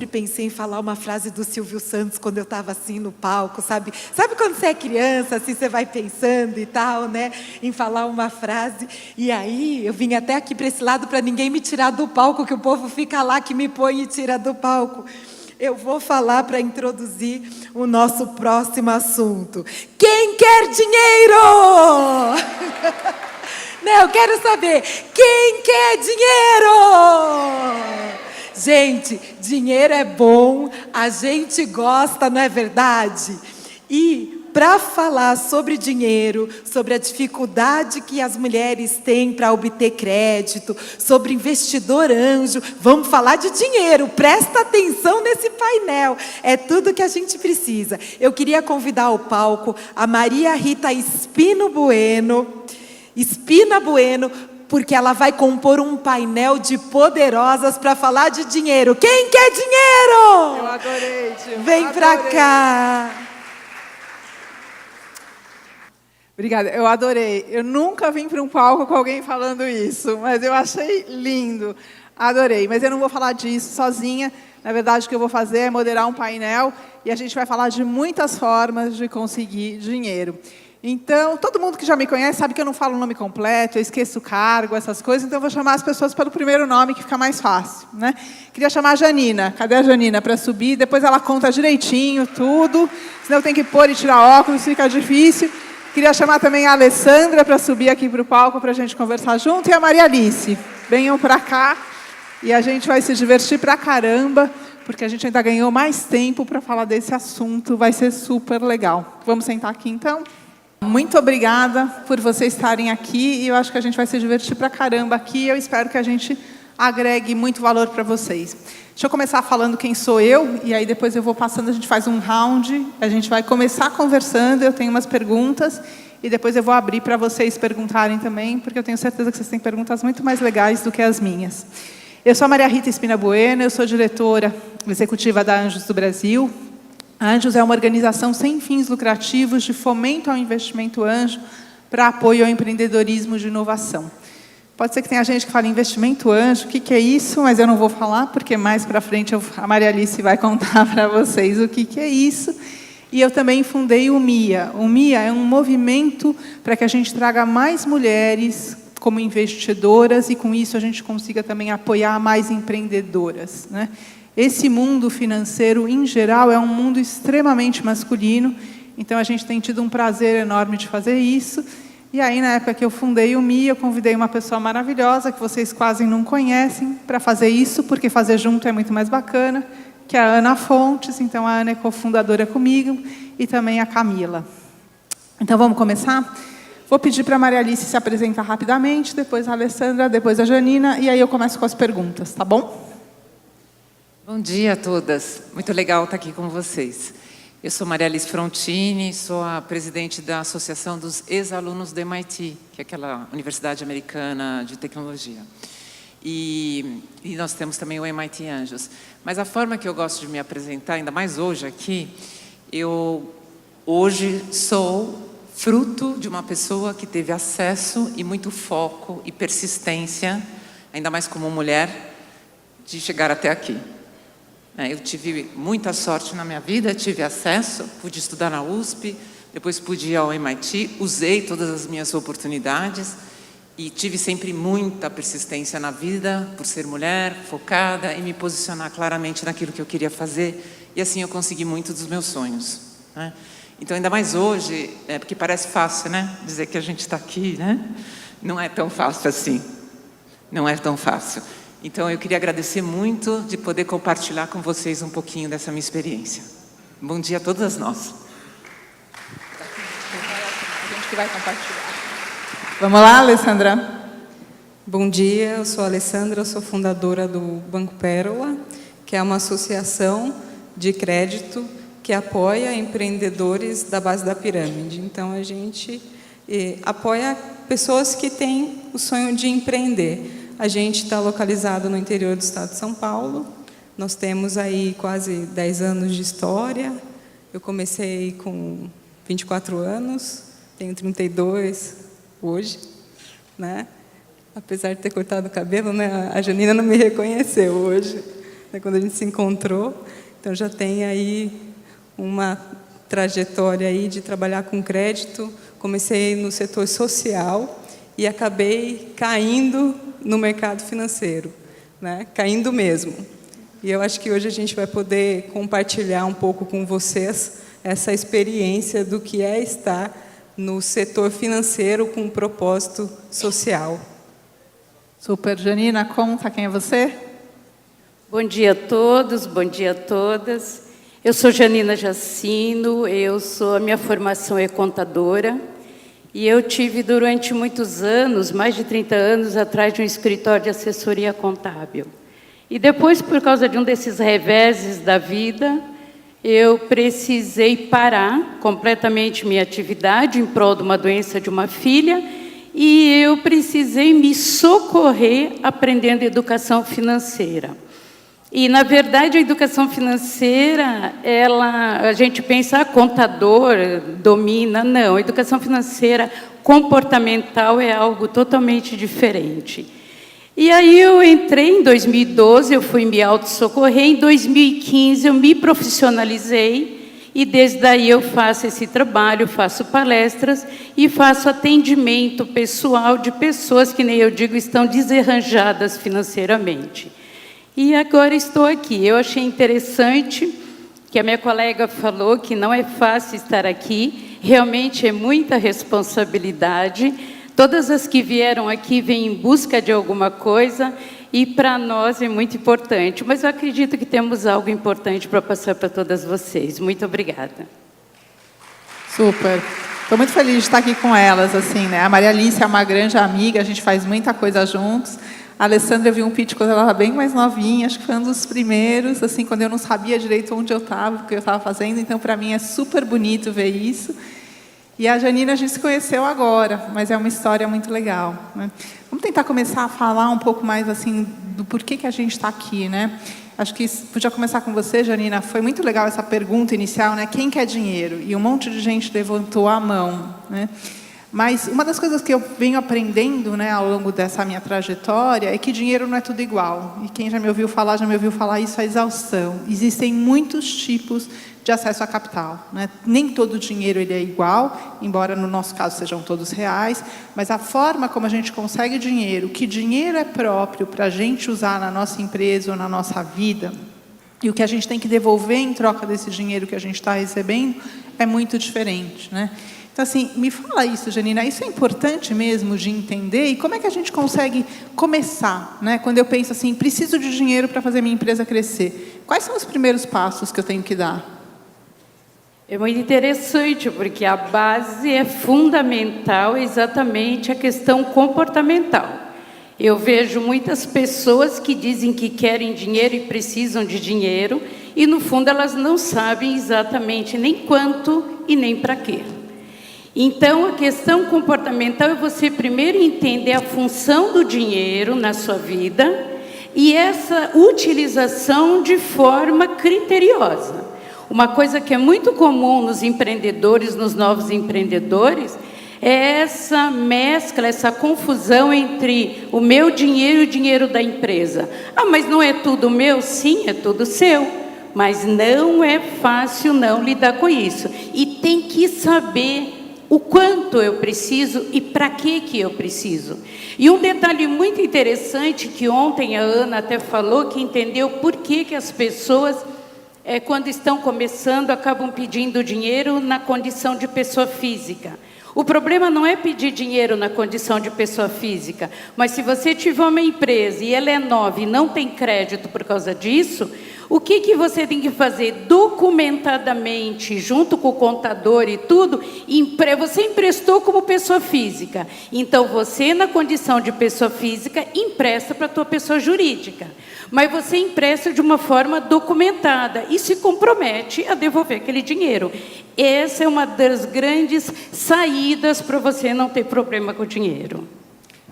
pensei em falar uma frase do Silvio Santos quando eu estava assim no palco, sabe? Sabe quando você é criança, assim, você vai pensando e tal, né? Em falar uma frase. E aí, eu vim até aqui para esse lado para ninguém me tirar do palco, que o povo fica lá que me põe e tira do palco. Eu vou falar para introduzir o nosso próximo assunto. Quem quer dinheiro? Não, eu quero saber, quem quer dinheiro? Gente, dinheiro é bom, a gente gosta, não é verdade? E para falar sobre dinheiro, sobre a dificuldade que as mulheres têm para obter crédito, sobre investidor anjo, vamos falar de dinheiro, presta atenção nesse painel, é tudo que a gente precisa. Eu queria convidar ao palco a Maria Rita Espina Bueno, porque ela vai compor um painel de poderosas para falar de dinheiro. Quem quer dinheiro? Eu adorei, Tio. Vem para cá. Obrigada, eu adorei. Eu nunca vim para um palco com alguém falando isso, mas eu achei lindo. Adorei, mas eu não vou falar disso sozinha. Na verdade, o que eu vou fazer é moderar um painel e a gente vai falar de muitas formas de conseguir dinheiro. Então, todo mundo que já me conhece sabe que eu não falo o nome completo, eu esqueço o cargo, essas coisas, então eu vou chamar as pessoas pelo primeiro nome, que fica mais fácil, né? Queria chamar a Janina. Cadê a Janina para subir? Depois ela conta direitinho tudo, senão eu tenho que pôr e tirar óculos, fica difícil. Queria chamar também a Alessandra para subir aqui para o palco para a gente conversar junto, e a Maria Alice. Venham para cá e a gente vai se divertir pra caramba, porque a gente ainda ganhou mais tempo para falar desse assunto, vai ser super legal. Vamos sentar aqui então? Muito obrigada por vocês estarem aqui, e eu acho que a gente vai se divertir pra caramba aqui, eu espero que a gente agregue muito valor para vocês. Deixa eu começar falando quem sou eu, e aí depois eu vou passando, a gente faz um round, a gente vai começar conversando, eu tenho umas perguntas, e depois eu vou abrir para vocês perguntarem também, porque eu tenho certeza que vocês têm perguntas muito mais legais do que as minhas. Eu sou a Maria Rita Espina Bueno, eu sou diretora executiva da Anjos do Brasil. A Anjos é uma organização sem fins lucrativos de fomento ao investimento anjo para apoio ao empreendedorismo de inovação. Pode ser que tenha gente que fale investimento anjo, o que é isso? Mas eu não vou falar, porque mais para frente a Maria Alice vai contar para vocês o que é isso. E eu também fundei o MIA. O MIA é um movimento para que a gente traga mais mulheres como investidoras e, com isso, a gente consiga também apoiar mais empreendedoras, né? Esse mundo financeiro, em geral, é um mundo extremamente masculino, então a gente tem tido um prazer enorme de fazer isso. E aí, na época que eu fundei o MIA, eu convidei uma pessoa maravilhosa, que vocês quase não conhecem, para fazer isso, porque fazer junto é muito mais bacana, que é a Ana Fontes. Então, a Ana é cofundadora comigo, e também a Camila. Então, vamos começar? Vou pedir para a Maria Alice se apresentar rapidamente, depois a Alessandra, depois a Janina, e aí eu começo com as perguntas, tá bom? Bom dia a todas. Muito legal estar aqui com vocês. Eu sou Maria Alice Frontini, sou a presidente da Associação dos Ex-Alunos do MIT, que é aquela universidade americana de tecnologia. E nós temos também o MIT Anjos. Mas a forma que eu gosto de me apresentar, ainda mais hoje aqui, eu hoje sou fruto de uma pessoa que teve acesso e muito foco e persistência, ainda mais como mulher, de chegar até aqui. Eu tive muita sorte na minha vida, tive acesso, pude estudar na USP, depois pude ir ao MIT, usei todas as minhas oportunidades e tive sempre muita persistência na vida, por ser mulher, focada e me posicionar claramente naquilo que eu queria fazer, e assim eu consegui muito dos meus sonhos, né? Então, ainda mais hoje, porque parece fácil, né? Dizer que a gente está aqui, né? Não é tão fácil assim, não é tão fácil. Então, eu queria agradecer muito de poder compartilhar com vocês um pouquinho dessa minha experiência. Bom dia a todas nós. A gente que vai compartilhar. Vamos lá, Alessandra? Bom dia, eu sou a Alessandra, eu sou fundadora do Banco Pérola, que é uma associação de crédito que apoia empreendedores da base da pirâmide. Então, a gente apoia pessoas que têm o sonho de empreender. A gente está localizado no interior do estado de São Paulo. Nós temos aí quase 10 anos de história. Eu comecei com 24 anos, tenho 32 hoje, né? Apesar de ter cortado o cabelo, né? A Janina não me reconheceu hoje. né, quando a gente se encontrou. Então, já tem aí uma trajetória aí de trabalhar com crédito. Comecei no setor social e acabei caindo no mercado financeiro, né? Caindo mesmo. E eu acho que hoje a gente vai poder compartilhar um pouco com vocês essa experiência do que é estar no setor financeiro com um propósito social. Super. Janina, conta quem é você? Bom dia a todos, bom dia a todas. Eu sou Janina Jacino, a minha formação é contadora, e eu tive durante muitos anos, mais de 30 anos, atrás de um escritório de assessoria contábil. E depois, por causa de um desses reveses da vida, eu precisei parar completamente minha atividade em prol de uma doença de uma filha, e eu precisei me socorrer aprendendo educação financeira. E, na verdade, a educação financeira, a gente pensa, contador domina. Não, a educação financeira comportamental é algo totalmente diferente. E aí eu entrei em 2012, eu fui me autossocorrer, em 2015 eu me profissionalizei, e desde aí eu faço esse trabalho, faço palestras e faço atendimento pessoal de pessoas que, nem eu digo, estão desarranjadas financeiramente. E agora estou aqui. Eu achei interessante que a minha colega falou que não é fácil estar aqui, realmente é muita responsabilidade. Todas as que vieram aqui vêm em busca de alguma coisa, e para nós é muito importante. Mas eu acredito que temos algo importante para passar para todas vocês. Muito obrigada. Super. Estou muito feliz de estar aqui com elas, assim, né? A Maria Alice é uma grande amiga, a gente faz muita coisa juntos. A Alessandra, eu vi um pitch quando ela estava bem mais novinha, acho que foi um dos primeiros, assim, quando eu não sabia direito onde eu estava, o que eu estava fazendo. Então, para mim, é super bonito ver isso. E a Janina, a gente se conheceu agora, mas é uma história muito legal, né? Vamos tentar começar a falar um pouco mais, assim, do porquê que a gente está aqui, né? Acho que podia começar com você, Janina. Foi muito legal essa pergunta inicial, né? Quem quer dinheiro? E um monte de gente levantou a mão, né? Mas uma das coisas que eu venho aprendendo, né, ao longo dessa minha trajetória é que dinheiro não é tudo igual. E quem já me ouviu falar isso à exaustão. Existem muitos tipos de acesso a capital, né? Nem todo dinheiro ele é igual, embora no nosso caso sejam todos reais, mas a forma como a gente consegue dinheiro, que dinheiro é próprio para a gente usar na nossa empresa ou na nossa vida, e o que a gente tem que devolver em troca desse dinheiro que a gente está recebendo, é muito diferente, né? Então, assim, me fala isso, Janina, isso é importante mesmo de entender, e como é que a gente consegue começar, né? Quando eu penso assim, preciso de dinheiro para fazer minha empresa crescer, quais são os primeiros passos que eu tenho que dar? É muito interessante, porque a base é fundamental, exatamente a questão comportamental. Eu vejo muitas pessoas que dizem que querem dinheiro e precisam de dinheiro, e no fundo elas não sabem exatamente nem quanto e nem para quê. Então, a questão comportamental é você primeiro entender a função do dinheiro na sua vida e essa utilização de forma criteriosa. Uma coisa que é muito comum nos empreendedores, nos novos empreendedores, é essa mescla, essa confusão entre o meu dinheiro e o dinheiro da empresa. Ah, mas não é tudo meu? Sim, é tudo seu. Mas não é fácil não lidar com isso. E tem que saber o quanto eu preciso e para que eu preciso. E um detalhe muito interessante que ontem a Ana até falou, que entendeu por que as pessoas, quando estão começando, acabam pedindo dinheiro na condição de pessoa física. O problema não é pedir dinheiro na condição de pessoa física, mas se você tiver uma empresa e ela é nova e não tem crédito por causa disso, o que você tem que fazer? Documentadamente, junto com o contador e tudo, você emprestou como pessoa física. Então, você, na condição de pessoa física, empresta para a tua pessoa jurídica. Mas você empresta de uma forma documentada e se compromete a devolver aquele dinheiro. Essa é uma das grandes saídas para você não ter problema com o dinheiro.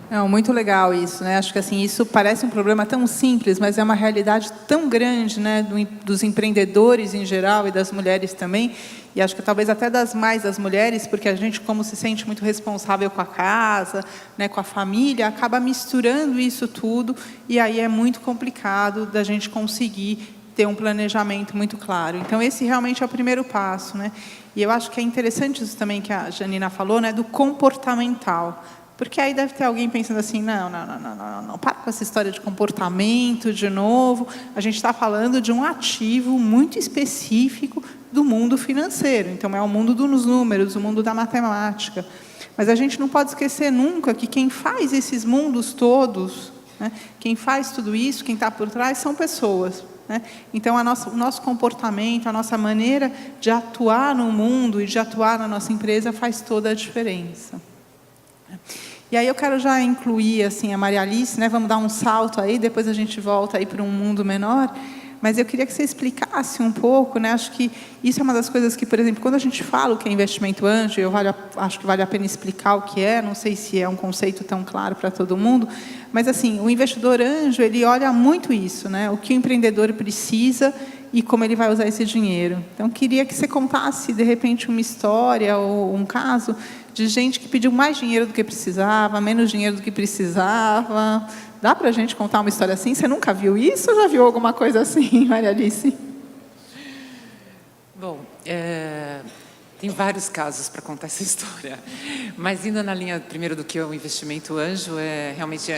Não, muito legal isso, né? Acho que assim, isso parece um problema tão simples, mas é uma realidade tão grande, né, dos empreendedores em geral e das mulheres também. E acho que talvez até das mulheres, porque a gente, como se sente muito responsável com a casa, né, com a família, acaba misturando isso tudo, e aí é muito complicado da gente conseguir ter um planejamento muito claro. Então, esse realmente é o primeiro passo, né? E eu acho que é interessante isso também que a Janina falou, né, do comportamental. Porque aí deve ter alguém pensando assim, não, para com essa história de comportamento de novo. A gente está falando de um ativo muito específico do mundo financeiro. Então, é o mundo dos números, o mundo da matemática. Mas a gente não pode esquecer nunca que quem faz esses mundos todos, né, quem faz tudo isso, quem está por trás, são pessoas. Né? Então, o nosso comportamento, a nossa maneira de atuar no mundo e de atuar na nossa empresa faz toda a diferença. E aí eu quero já incluir assim, a Maria Alice, né? Vamos dar um salto aí, depois a gente volta aí para um mundo menor. Mas eu queria que você explicasse um pouco, né? Acho que isso é uma das coisas que, por exemplo, quando a gente fala o que é investimento anjo, acho que vale a pena explicar o que é, não sei se é um conceito tão claro para todo mundo, mas assim, o investidor anjo, ele olha muito isso, né? O que o empreendedor precisa e como ele vai usar esse dinheiro. Então, queria que você contasse, de repente, uma história ou um caso de gente que pediu mais dinheiro do que precisava, menos dinheiro do que precisava. Dá para a gente contar uma história assim? Você nunca viu isso ou já viu alguma coisa assim, Maria Alice? Bom, tem vários casos para contar essa história. Mas indo na linha primeiro do que é o investimento anjo, realmente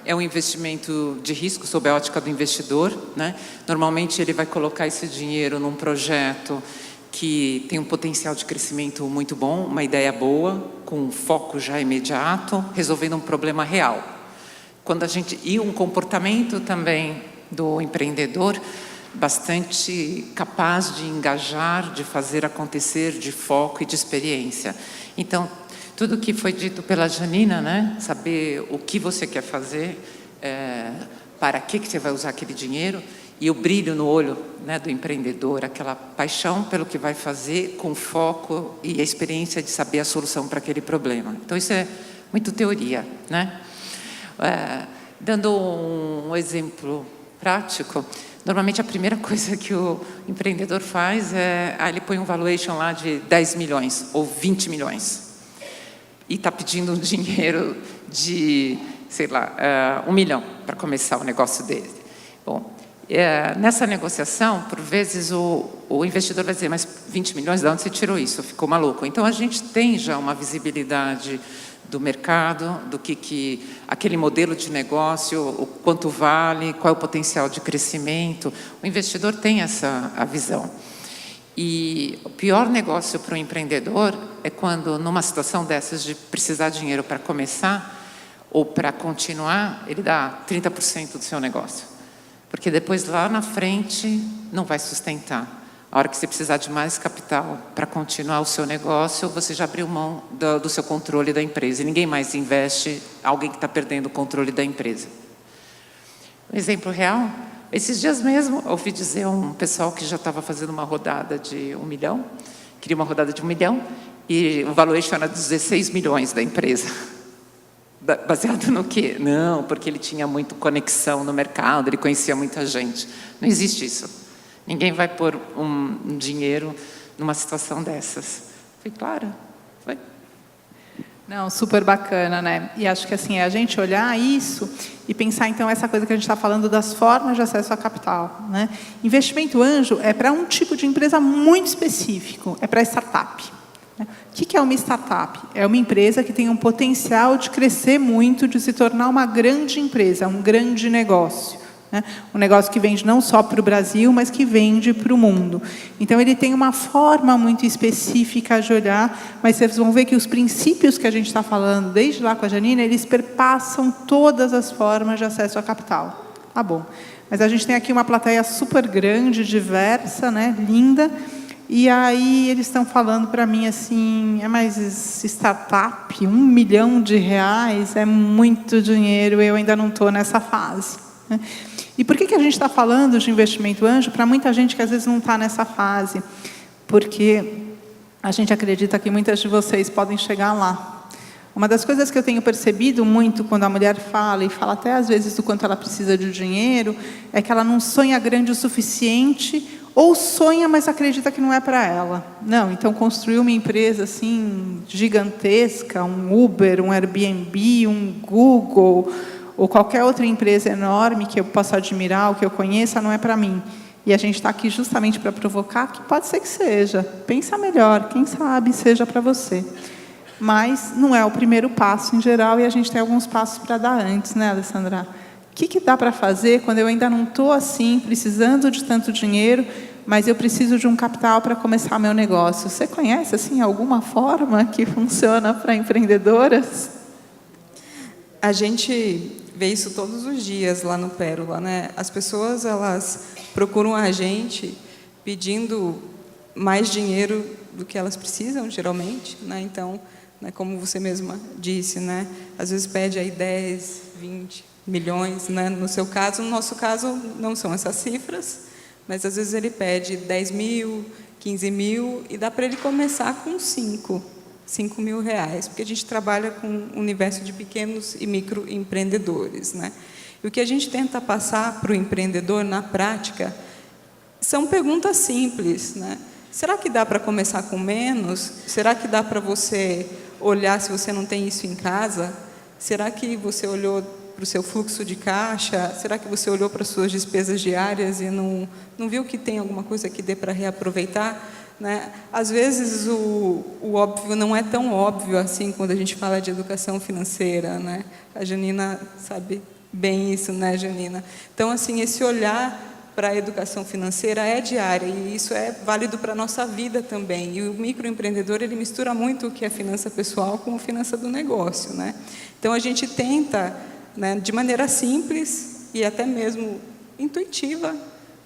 é um investimento de risco sob a ótica do investidor, né? Normalmente ele vai colocar esse dinheiro num projeto que tem um potencial de crescimento muito bom, uma ideia boa, com um foco já imediato, resolvendo um problema real. E um comportamento também do empreendedor bastante capaz de engajar, de fazer acontecer, de foco e de experiência. Então, tudo que foi dito pela Janina, né? Saber o que você quer fazer, para que você vai usar aquele dinheiro, e o brilho no olho, né, do empreendedor, aquela paixão pelo que vai fazer, com foco e a experiência de saber a solução para aquele problema. Então, isso é muito teoria, né? Dando um exemplo prático, normalmente a primeira coisa que o empreendedor faz ele põe um valuation lá de 10 milhões ou 20 milhões e está pedindo um dinheiro de, sei lá, 1 milhão para começar o negócio dele. Bom, nessa negociação, por vezes o investidor vai dizer, mas 20 milhões, de onde você tirou isso? Ficou maluco. Então, a gente tem já uma visibilidade do mercado, do que aquele modelo de negócio, o quanto vale, qual é o potencial de crescimento. O investidor tem a visão. E o pior negócio para o empreendedor é quando, numa situação dessas de precisar de dinheiro para começar ou para continuar, ele dá 30% do seu negócio. Porque depois, lá na frente, não vai sustentar. A hora que você precisar de mais capital para continuar o seu negócio, você já abriu mão do seu controle da empresa. E ninguém mais investe alguém que está perdendo o controle da empresa. Um exemplo real, esses dias mesmo, ouvi dizer um pessoal que já estava fazendo uma rodada de 1 milhão, queria uma rodada de 1 milhão, e o valuation era 16 milhões da empresa. Baseado no quê? Não, porque ele tinha muita conexão no mercado, ele conhecia muita gente. Não existe isso. Ninguém vai pôr um dinheiro numa situação dessas. Foi claro? Foi? Não, super bacana, né? E acho que assim, a gente olhar isso e pensar, então, essa coisa que a gente está falando das formas de acesso a capital, né? Investimento anjo é para um tipo de empresa muito específico, é para startup. O que é uma startup? É uma empresa que tem um potencial de crescer muito, de se tornar uma grande empresa, um grande negócio. Um negócio que vende não só para o Brasil, mas que vende para o mundo. Então, ele tem uma forma muito específica de olhar, mas vocês vão ver que os princípios que a gente está falando, desde lá com a Janina, eles perpassam todas as formas de acesso a capital. Tá bom. Mas a gente tem aqui uma plateia super grande, diversa, né, linda. E aí eles estão falando para mim assim, mas startup, R$1 milhão é muito dinheiro, eu ainda não estou nessa fase. Né? E por que a gente está falando de investimento anjo para muita gente que às vezes não está nessa fase? Porque a gente acredita que muitas de vocês podem chegar lá. Uma das coisas que eu tenho percebido muito quando a mulher fala, e fala até às vezes do quanto ela precisa de dinheiro, é que ela não sonha grande o suficiente, ou sonha, mas acredita que não é para ela. Não, então construir uma empresa assim gigantesca, um Uber, um Airbnb, um Google, ou qualquer outra empresa enorme que eu possa admirar, ou que eu conheça, não é para mim. E a gente está aqui justamente para provocar que pode ser que seja. Pensa melhor, quem sabe seja para você. Mas não é o primeiro passo em geral, e a gente tem alguns passos para dar antes, né, Alessandra? O que dá para fazer quando eu ainda não estou assim, precisando de tanto dinheiro, mas eu preciso de um capital para começar meu negócio? Você conhece assim alguma forma que funciona para empreendedoras? A gente vê isso todos os dias lá no Pérola, né? As pessoas, elas procuram a gente pedindo mais dinheiro do que elas precisam, geralmente, né? Então, né, como você mesma disse, né? Às vezes pede aí 10, 20 milhões, né? No seu caso, no nosso caso, não são essas cifras, mas às vezes ele pede 10 mil, 15 mil, e dá para ele começar com 5 mil reais, porque a gente trabalha com um universo de pequenos e microempreendedores, né? E o que a gente tenta passar para o empreendedor, na prática, são perguntas simples, né? Será que dá para começar com menos? Será que dá para você olhar se você não tem isso em casa? Será que você olhou para o seu fluxo de caixa? Será que você olhou para as suas despesas diárias e não viu que tem alguma coisa que dê para reaproveitar? Né? Às vezes o óbvio não é tão óbvio assim quando a gente fala de educação financeira, né? A Janina sabe bem isso, né, Janina? Então, assim, esse olhar para a educação financeira é diária, e isso é válido para a nossa vida também. E o microempreendedor, ele mistura muito o que é finança pessoal com a finança do negócio, né? Então, a gente tenta, né, de maneira simples e até mesmo intuitiva,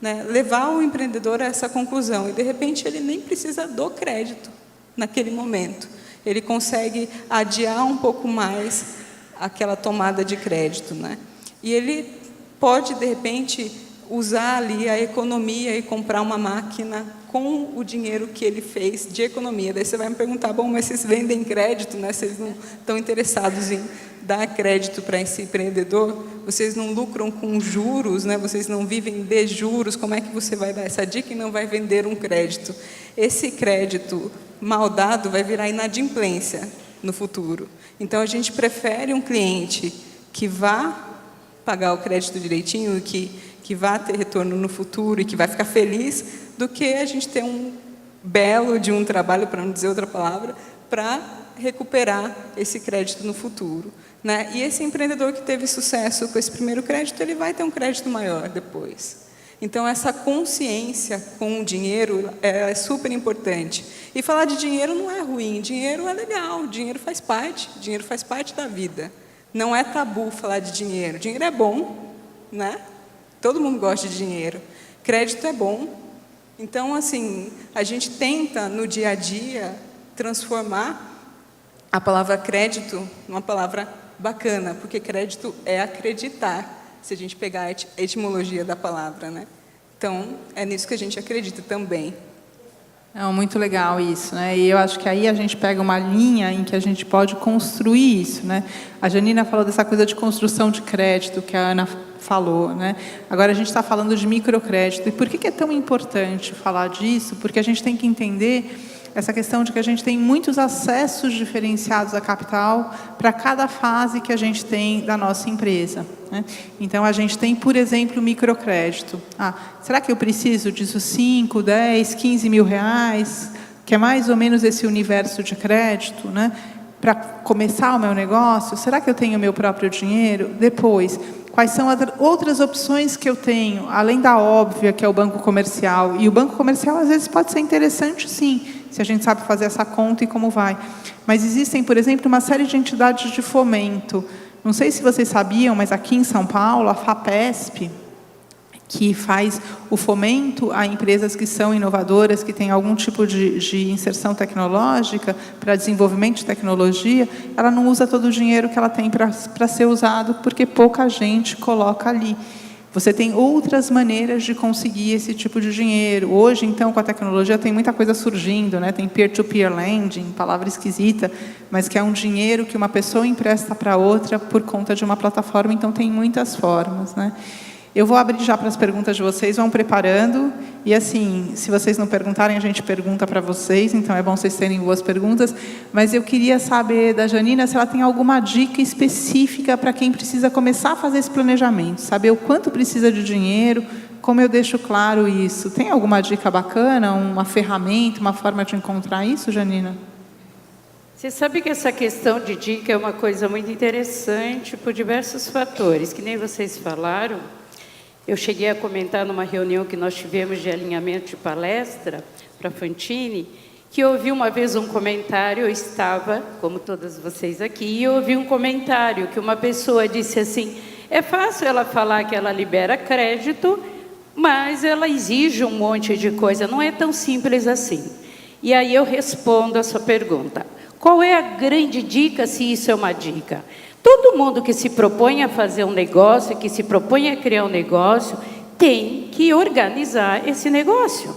né, levar o empreendedor a essa conclusão. E, de repente, ele nem precisa do crédito naquele momento. Ele consegue adiar um pouco mais aquela tomada de crédito, né? E ele pode, de repente, usar ali a economia e comprar uma máquina com o dinheiro que ele fez de economia. Daí você vai me perguntar, bom, mas vocês vendem crédito, né? Vocês não estão interessados em dar crédito para esse empreendedor? Vocês não lucram com juros, né? Vocês não vivem de juros? Como é que você vai dar essa dica e não vai vender um crédito? Esse crédito mal dado vai virar inadimplência no futuro. Então, a gente prefere um cliente que vá pagar o crédito direitinho e que vá ter retorno no futuro e que vai ficar feliz, do que a gente ter um belo de um trabalho, para não dizer outra palavra, para recuperar esse crédito no futuro, né? E esse empreendedor que teve sucesso com esse primeiro crédito, ele vai ter um crédito maior depois. Então, essa consciência com o dinheiro é super importante. E falar de dinheiro não é ruim, dinheiro é legal, dinheiro faz parte da vida. Não é tabu falar de dinheiro. Dinheiro é bom, né? Todo mundo gosta de dinheiro. Crédito é bom. Então, assim, a gente tenta, no dia a dia, transformar a palavra crédito numa palavra bacana, porque crédito é acreditar, se a gente pegar a etimologia da palavra, né? Então, é nisso que a gente acredita também. É muito legal isso, né? E eu acho que aí a gente pega uma linha em que a gente pode construir isso, né? A Janina falou dessa coisa de construção de crédito que a Ana falou, né? Agora a gente está falando de microcrédito. E por que é tão importante falar disso? Porque a gente tem que entender essa questão de que a gente tem muitos acessos diferenciados a capital para cada fase que a gente tem da nossa empresa, né? Então, a gente tem, por exemplo, o microcrédito. Será que eu preciso disso 5, 10, 15 mil reais, que é mais ou menos esse universo de crédito, né? Para começar o meu negócio? Será que eu tenho o meu próprio dinheiro? Depois, quais são as outras opções que eu tenho, além da óbvia, que é o banco comercial? E o banco comercial, às vezes, pode ser interessante, sim, se a gente sabe fazer essa conta e como vai. Mas existem, por exemplo, uma série de entidades de fomento. Não sei se vocês sabiam, mas aqui em São Paulo, a FAPESP, que faz o fomento a empresas que são inovadoras, que têm algum tipo de inserção tecnológica para desenvolvimento de tecnologia, ela não usa todo o dinheiro que ela tem para ser usado, porque pouca gente coloca ali. Você tem outras maneiras de conseguir esse tipo de dinheiro. Hoje, então, com a tecnologia, tem muita coisa surgindo, né? Tem peer-to-peer lending, palavra esquisita, mas que é um dinheiro que uma pessoa empresta para outra por conta de uma plataforma, então tem muitas formas, né? Eu vou abrir já para as perguntas de vocês, vão preparando, e assim, se vocês não perguntarem, a gente pergunta para vocês, então é bom vocês terem boas perguntas, mas eu queria saber da Janina se ela tem alguma dica específica para quem precisa começar a fazer esse planejamento, saber o quanto precisa de dinheiro, como eu deixo claro isso. Tem alguma dica bacana, uma ferramenta, uma forma de encontrar isso, Janina? Você sabe que essa questão de dica é uma coisa muito interessante por diversos fatores, que nem vocês falaram. Eu cheguei a comentar numa reunião que nós tivemos de alinhamento de palestra para a Fantini, que eu ouvi uma vez um comentário, eu estava, como todas vocês aqui, e eu ouvi um comentário que uma pessoa disse assim, é fácil ela falar que ela libera crédito, mas ela exige um monte de coisa, não é tão simples assim. E aí eu respondo a sua pergunta. Qual é a grande dica, se isso é uma dica? Todo mundo que se propõe a fazer um negócio, que se propõe a criar um negócio, tem que organizar esse negócio.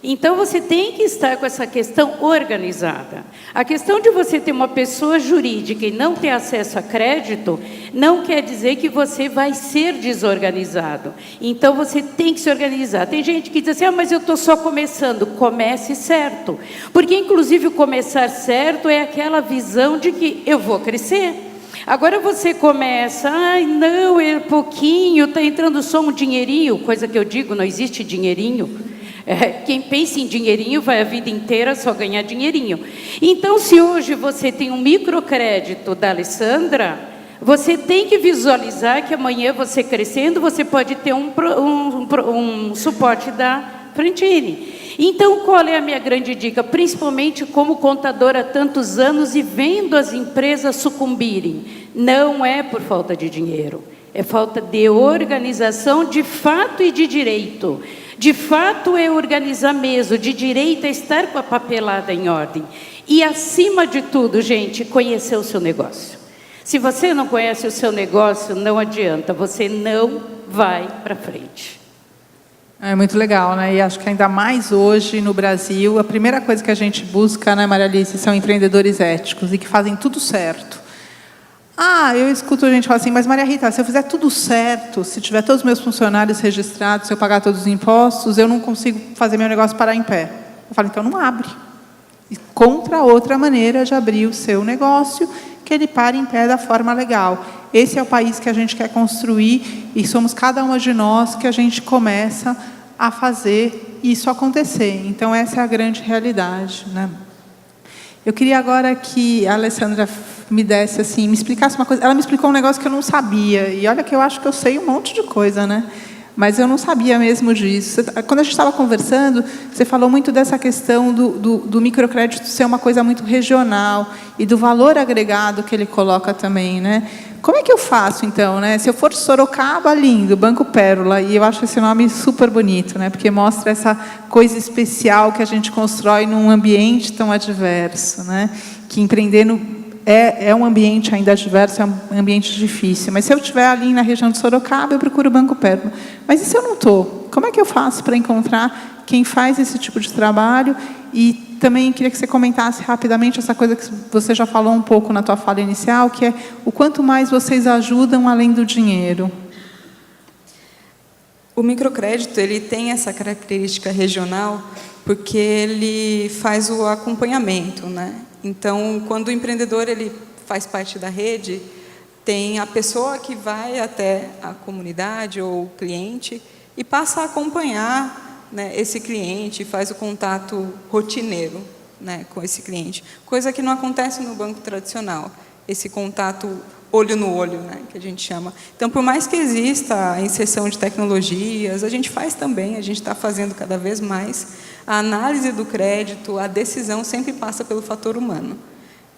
Então, você tem que estar com essa questão organizada. A questão de você ter uma pessoa jurídica e não ter acesso a crédito, não quer dizer que você vai ser desorganizado. Então, você tem que se organizar. Tem gente que diz assim, mas eu estou só começando. Comece certo. Porque, inclusive, o começar certo é aquela visão de que eu vou crescer. Agora você começa, não, é pouquinho, está entrando só um dinheirinho, coisa que eu digo, não existe dinheirinho. Quem pensa em dinheirinho vai a vida inteira só ganhar dinheirinho. Então, se hoje você tem um microcrédito da Alessandra, você tem que visualizar que amanhã você crescendo, você pode ter um suporte da Fantini. Então, qual é a minha grande dica? Principalmente como contadora há tantos anos e vendo as empresas sucumbirem. Não é por falta de dinheiro, é falta de organização de fato e de direito. De fato é organizar mesmo, de direito é estar com a papelada em ordem. E acima de tudo, gente, conhecer o seu negócio. Se você não conhece o seu negócio, não adianta, você não vai para frente. É muito legal, né? E acho que ainda mais hoje no Brasil, a primeira coisa que a gente busca, né, Maria Alice, são empreendedores éticos e que fazem tudo certo. Eu escuto a gente falar assim, mas Maria Rita, se eu fizer tudo certo, se tiver todos os meus funcionários registrados, se eu pagar todos os impostos, eu não consigo fazer meu negócio parar em pé. Eu falo, então não abre. Encontra outra maneira de abrir o seu negócio, que ele pare em pé da forma legal. Esse é o país que a gente quer construir e somos cada uma de nós que a gente começa a fazer isso acontecer. Então, essa é a grande realidade, né? Eu queria agora que a Alessandra me desse assim, me explicasse uma coisa. Ela me explicou um negócio que eu não sabia. E olha que eu acho que eu sei um monte de coisa, né? Mas eu não sabia mesmo disso. Quando a gente estava conversando, você falou muito dessa questão do microcrédito ser uma coisa muito regional e do valor agregado que ele coloca também, né? Como é que eu faço, então, né? Se eu for de Sorocaba, lindo, Banco Pérola, e eu acho esse nome super bonito, né? Porque mostra essa coisa especial que a gente constrói num ambiente tão adverso, né? Que empreender é um ambiente ainda adverso, é um ambiente difícil. Mas se eu estiver ali na região de Sorocaba, eu procuro o Banco Pérola. Mas e se eu não estou? Como é que eu faço para encontrar quem faz esse tipo de trabalho? E também queria que você comentasse rapidamente essa coisa que você já falou um pouco na tua fala inicial, que é o quanto mais vocês ajudam além do dinheiro. O microcrédito ele tem essa característica regional porque ele faz o acompanhamento, né? Então, quando o empreendedor ele faz parte da rede, tem a pessoa que vai até a comunidade ou o cliente e passa a acompanhar, né, esse cliente, faz o contato rotineiro, né, com esse cliente. Coisa que não acontece no banco tradicional, esse contato olho no olho, né, que a gente chama. Então, por mais que exista a inserção de tecnologias, a gente faz também, a gente está fazendo cada vez mais, a análise do crédito, a decisão sempre passa pelo fator humano.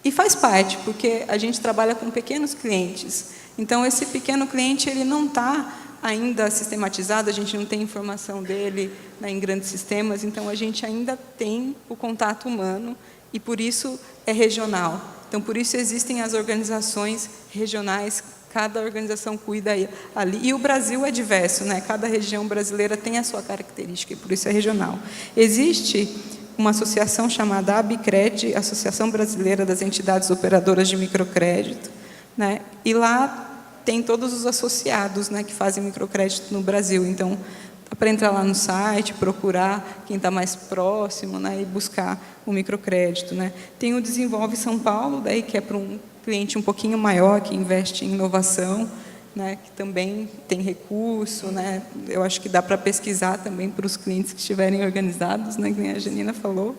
E faz parte, porque a gente trabalha com pequenos clientes. Então, esse pequeno cliente ele não está ainda sistematizado, a gente não tem informação dele, né, em grandes sistemas, então a gente ainda tem o contato humano e, por isso, é regional. Então, por isso existem as organizações regionais Cada organização cuida ali. E o Brasil é diverso, né? Cada região brasileira tem a sua característica, e por isso é regional. Existe uma associação chamada ABCRED, Associação Brasileira das Entidades Operadoras de Microcrédito, né? E lá tem todos os associados, né, que fazem microcrédito no Brasil. Então, dá para entrar lá no site, procurar quem está mais próximo, né, e buscar o microcrédito, né. Tem o Desenvolve São Paulo, daí, que é para um cliente um pouquinho maior, que investe em inovação, né, que também tem recurso, né. Eu acho que dá para pesquisar também para os clientes que estiverem organizados, né, que nem a Janina falou.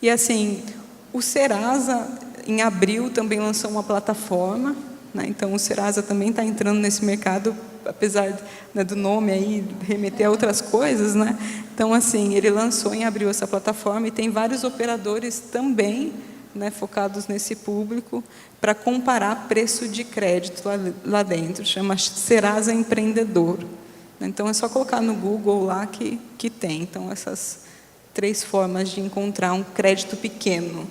E, assim, o Serasa, em abril, também lançou uma plataforma, né? Então, o Serasa também está entrando nesse mercado, apesar, né, do nome aí remeter a outras coisas, né? Então, assim, ele lançou em abril essa plataforma e tem vários operadores também, né, focados nesse público, para comparar preço de crédito lá dentro. Chama Serasa Empreendedor. Então, é só colocar no Google lá que tem. Então, essas 3 formas de encontrar um crédito pequeno.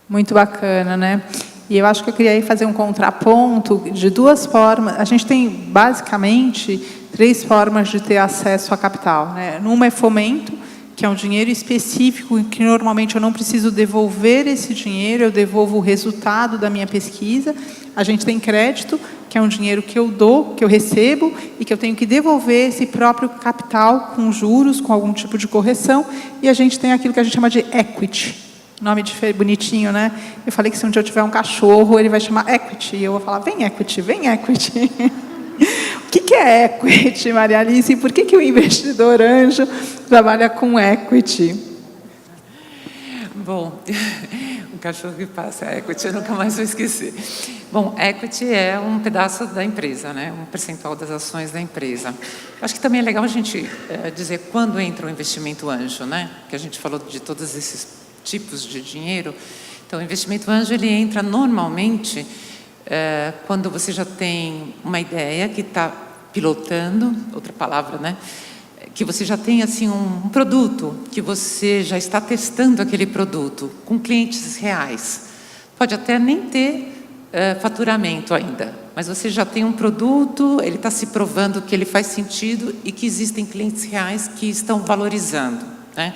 Muito bacana, né? E eu acho que eu queria fazer um contraponto de 2 formas. A gente tem, basicamente, 3 formas de ter acesso a capital, né? Uma é fomento, que é um dinheiro específico, que normalmente eu não preciso devolver esse dinheiro, eu devolvo o resultado da minha pesquisa. A gente tem crédito, que é um dinheiro que eu dou, que eu recebo, e que eu tenho que devolver esse próprio capital com juros, com algum tipo de correção. E a gente tem aquilo que a gente chama de equity. Nome bonitinho, né? Eu falei que se um dia eu tiver um cachorro, ele vai chamar Equity. E eu vou falar, vem Equity, vem Equity. O que é Equity, Maria Alice? E por que o investidor anjo trabalha com Equity? Bom, o cachorro que passa Equity, eu nunca mais vou esquecer. Bom, Equity é um pedaço da empresa, né? Um percentual das ações da empresa. Acho que também é legal a gente dizer quando entra o investimento anjo, né? Que a gente falou de todos esses tipos de dinheiro. Então, o investimento anjo, ele entra normalmente quando você já tem uma ideia que está pilotando, outra palavra, né? Que você já tem assim um produto, que você já está testando aquele produto com clientes reais. Pode até nem ter faturamento ainda, mas você já tem um produto, ele está se provando que ele faz sentido e que existem clientes reais que estão valorizando, né?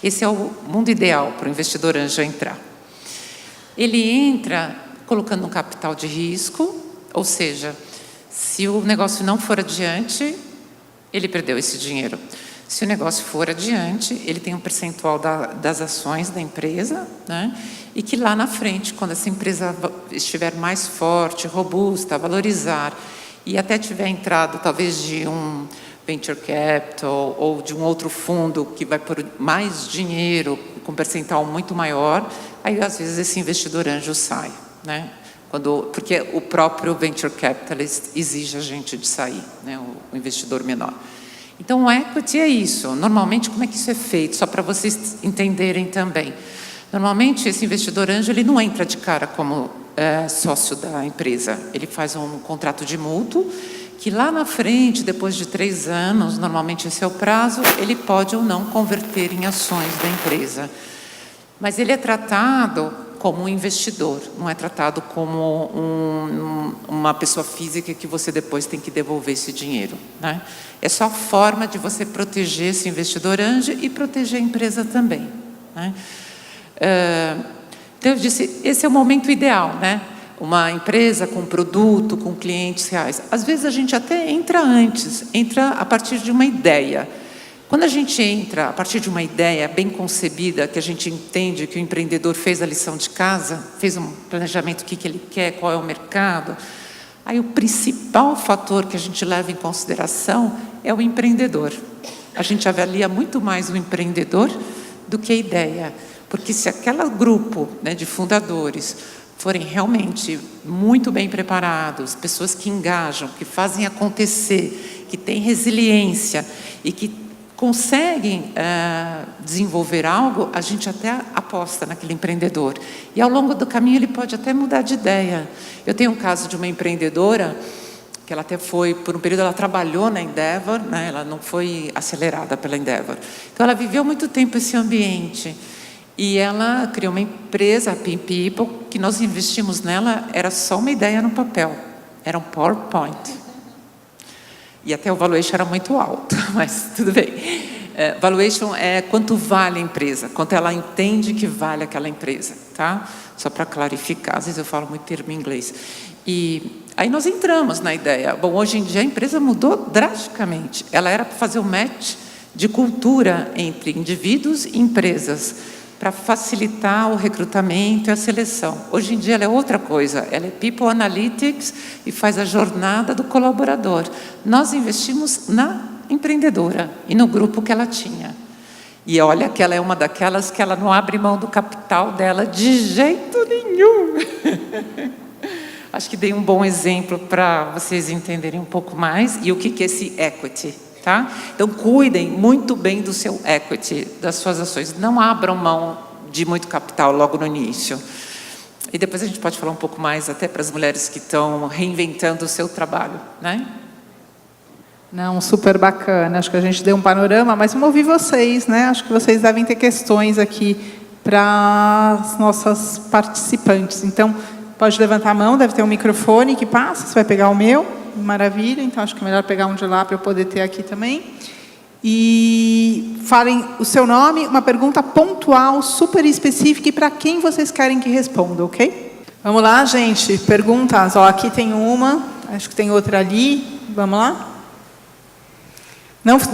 Esse é o mundo ideal para o investidor anjo entrar. Ele entra colocando um capital de risco, ou seja, se o negócio não for adiante, ele perdeu esse dinheiro. Se o negócio for adiante, ele tem um percentual das ações da empresa, né? E que lá na frente, quando essa empresa estiver mais forte, robusta, valorizar, e até tiver entrado talvez de um venture capital ou de um outro fundo que vai pôr mais dinheiro com percentual muito maior, aí às vezes esse investidor anjo sai, né? Porque o próprio venture capitalist exige a gente de sair, né? O investidor menor. Então o equity é isso. Normalmente, como é que isso é feito? Só para vocês entenderem também. Normalmente esse investidor anjo, ele não entra de cara como sócio da empresa. Ele faz um contrato de mútuo, que lá na frente, depois de 3 anos, normalmente esse é o prazo, ele pode ou não converter em ações da empresa. Mas ele é tratado como um investidor, não é tratado como uma pessoa física que você depois tem que devolver esse dinheiro, né? É só forma de você proteger esse investidor anjo e proteger a empresa também, né? Então eu disse, esse é o momento ideal, né? Uma empresa com produto, com clientes reais. Às vezes a gente até entra antes, entra a partir de uma ideia. Quando a gente entra a partir de uma ideia bem concebida, que a gente entende que o empreendedor fez a lição de casa, fez um planejamento, o que ele quer, qual é o mercado, aí o principal fator que a gente leva em consideração é o empreendedor. A gente avalia muito mais o empreendedor do que a ideia. Porque se aquele grupo, né, de fundadores forem realmente muito bem preparados, pessoas que engajam, que fazem acontecer, que têm resiliência e que conseguem desenvolver algo, a gente até aposta naquele empreendedor. E ao longo do caminho ele pode até mudar de ideia. Eu tenho um caso de uma empreendedora, que ela até foi, por um período ela trabalhou na Endeavor, né? Ela não foi acelerada pela Endeavor. Então ela viveu muito tempo esse ambiente. E ela criou uma empresa, a Pin People, que nós investimos nela, era só uma ideia no papel. era um PowerPoint. E até o valuation era muito alto, mas tudo bem. Valuation é quanto vale a empresa, quanto ela entende que vale aquela empresa, tá? Só para clarificar, às vezes eu falo muito termo em inglês. E aí nós entramos na ideia. Bom, hoje em dia a empresa mudou drasticamente. Ela era para fazer o match de cultura entre indivíduos e empresas, para facilitar o recrutamento e a seleção. Hoje em dia ela é outra coisa, ela é People Analytics e faz a jornada do colaborador. Nós investimos na empreendedora e no grupo que ela tinha. E olha que ela é uma daquelas que ela não abre mão do capital dela de jeito nenhum. Acho que dei um bom exemplo para vocês entenderem um pouco mais e o que é esse equity. Tá? Então, cuidem muito bem do seu equity, das suas ações. Não abram mão de muito capital logo no início. E depois a gente pode falar um pouco mais até para as mulheres que estão reinventando o seu trabalho, né? Não, super bacana. Acho que a gente deu um panorama, mas vamos ouvir vocês, né? Acho que vocês devem ter questões aqui para as nossas participantes. Então, pode levantar a mão, deve ter um microfone que passa, você vai pegar o meu. Maravilha, então acho que é melhor pegar um de lá para eu poder ter aqui também. E falem o seu nome, uma pergunta pontual, super específica e para quem vocês querem que responda, ok? Vamos lá, gente, perguntas. Ó, aqui tem uma, acho que tem outra ali. Vamos lá?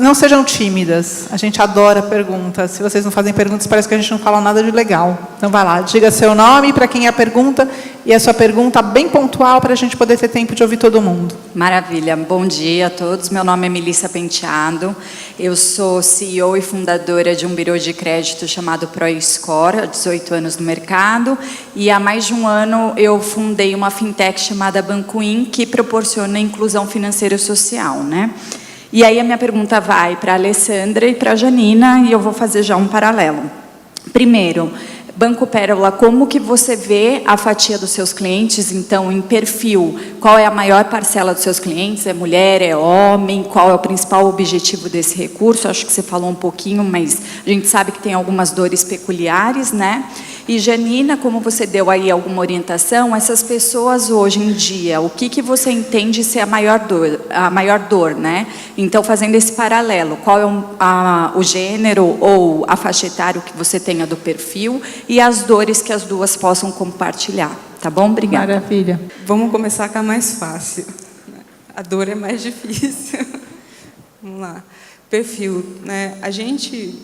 Não sejam tímidas, a gente adora perguntas. Se vocês não fazem perguntas, parece que a gente não fala nada de legal. Então, vai lá, diga seu nome para quem é a pergunta e a sua pergunta bem pontual para a gente poder ter tempo de ouvir todo mundo. Maravilha, bom dia a todos. Meu nome é Melissa Penteado, eu sou CEO e fundadora de um birô de crédito chamado ProScore, há 18 anos no mercado, e há mais de um ano eu fundei uma fintech chamada Bancoin, que proporciona inclusão financeira e social, né? E aí a minha pergunta vai para a Alessandra e para a Janina, e eu vou fazer já um paralelo. Primeiro, Banco Pérola, como que você vê a fatia dos seus clientes, então, em perfil? Qual é a maior parcela dos seus clientes? É mulher, é homem? Qual é o principal objetivo desse recurso? Acho que você falou um pouquinho, mas a gente sabe que tem algumas dores peculiares, né? E, Janina, como você deu aí alguma orientação, essas pessoas hoje em dia, o que você entende ser a maior dor, né? Então, fazendo esse paralelo, qual é o gênero ou a faixa etária que você tenha do perfil e as dores que as duas possam compartilhar, tá bom? Obrigada. Maravilha. Vamos começar com a mais fácil. A dor é mais difícil. Vamos lá. Perfil, né? A gente,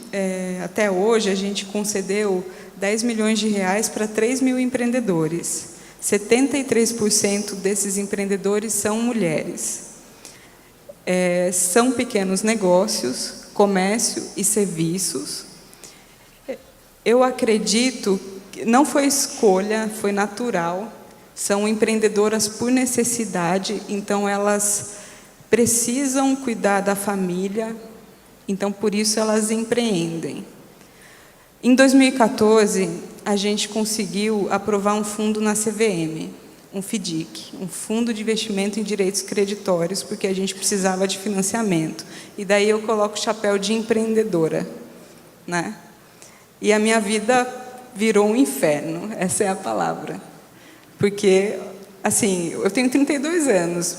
até hoje, a gente concedeu 10 milhões de reais para 3 mil empreendedores. 73% desses empreendedores são mulheres. São pequenos negócios, comércio e serviços. Eu acredito que não foi escolha, foi natural. São empreendedoras por necessidade, então elas precisam cuidar da família, então por isso elas empreendem. Em 2014, a gente conseguiu aprovar um fundo na CVM, um FDIC, um Fundo de Investimento em Direitos Creditórios, porque a gente precisava de financiamento. E daí eu coloco o chapéu de empreendedora, né? E a minha vida virou um inferno, essa é a palavra. Porque, assim, eu tenho 32 anos,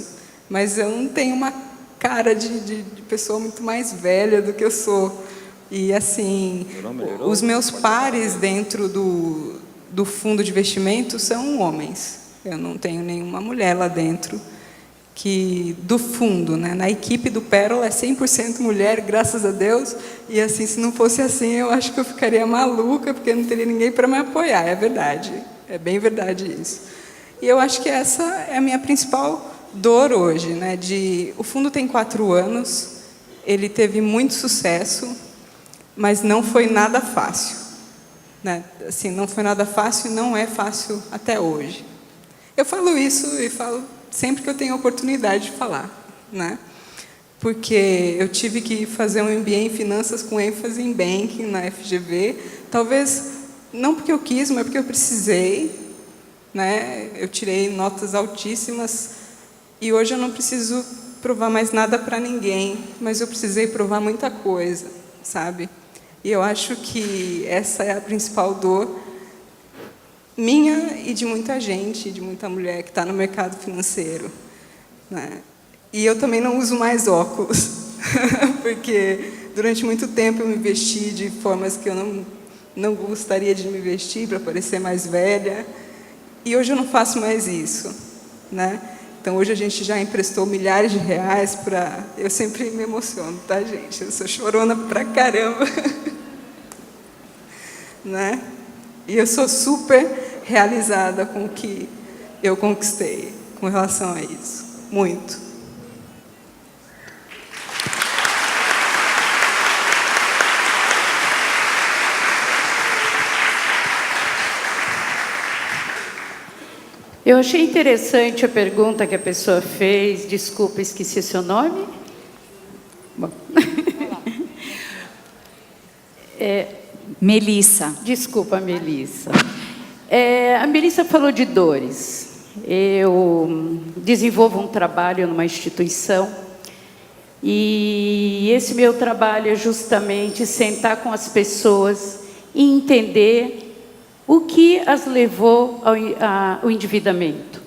mas eu não tenho uma cara de pessoa muito mais velha do que eu sou. E, assim, os meus pares dentro do fundo de investimento são homens. Eu não tenho nenhuma mulher lá dentro do fundo, né? Na equipe do Pérola é 100% mulher, graças a Deus. E, assim, se não fosse assim, eu acho que eu ficaria maluca, porque não teria ninguém para me apoiar. É verdade, é bem verdade isso. E eu acho que essa é a minha principal dor hoje, né? O fundo tem 4 anos, ele teve muito sucesso, mas não foi nada fácil, né? Assim, não foi nada fácil e não é fácil até hoje. Eu falo isso e falo sempre que eu tenho oportunidade de falar, né? Porque eu tive que fazer um MBA em finanças com ênfase em banking na FGV, talvez não porque eu quis, mas porque eu precisei, né? Eu tirei notas altíssimas e hoje eu não preciso provar mais nada para ninguém, mas eu precisei provar muita coisa, sabe? E eu acho que essa é a principal dor minha e de muita gente, de muita mulher que está no mercado financeiro. né? E eu também não uso mais óculos, porque durante muito tempo eu me vesti de formas que eu não gostaria de me vestir para parecer mais velha, e hoje eu não faço mais isso, né? Então, hoje a gente já emprestou milhares de reais para... Eu sempre me emociono, tá, gente? Eu sou chorona pra caramba. Né? E eu sou super realizada com o que eu conquistei com relação a isso. Muito. Eu achei interessante a pergunta que a pessoa fez. Desculpa, esqueci seu nome. Bom. Melissa. Desculpa, Melissa. A Melissa falou de dores. Eu desenvolvo um trabalho numa instituição e esse meu trabalho é justamente sentar com as pessoas e entender o que as levou ao endividamento.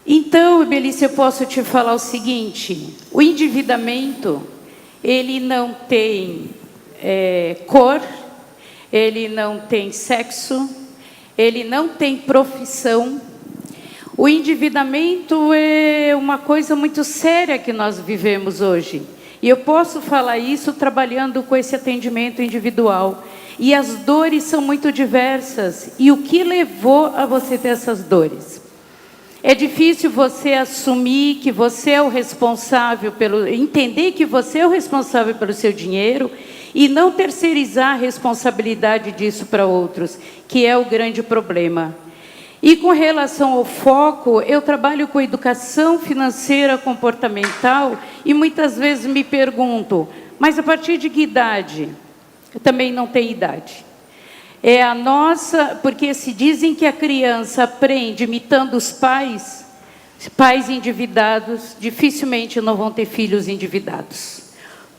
Então, Melissa, eu posso te falar o seguinte: o endividamento, ele não tem cor, ele não tem sexo, ele não tem profissão. O endividamento é uma coisa muito séria que nós vivemos hoje. E eu posso falar isso trabalhando com esse atendimento individual. E as dores são muito diversas. E o que levou a você ter essas dores? É difícil você assumir que você é o responsável entender que você é o responsável pelo seu dinheiro e não terceirizar a responsabilidade disso para outros, que é o grande problema. E com relação ao foco, eu trabalho com educação financeira comportamental e muitas vezes me pergunto, mas a partir de que idade? Eu também não tenho idade. É a nossa, porque se dizem que a criança aprende imitando os pais endividados dificilmente não vão ter filhos endividados.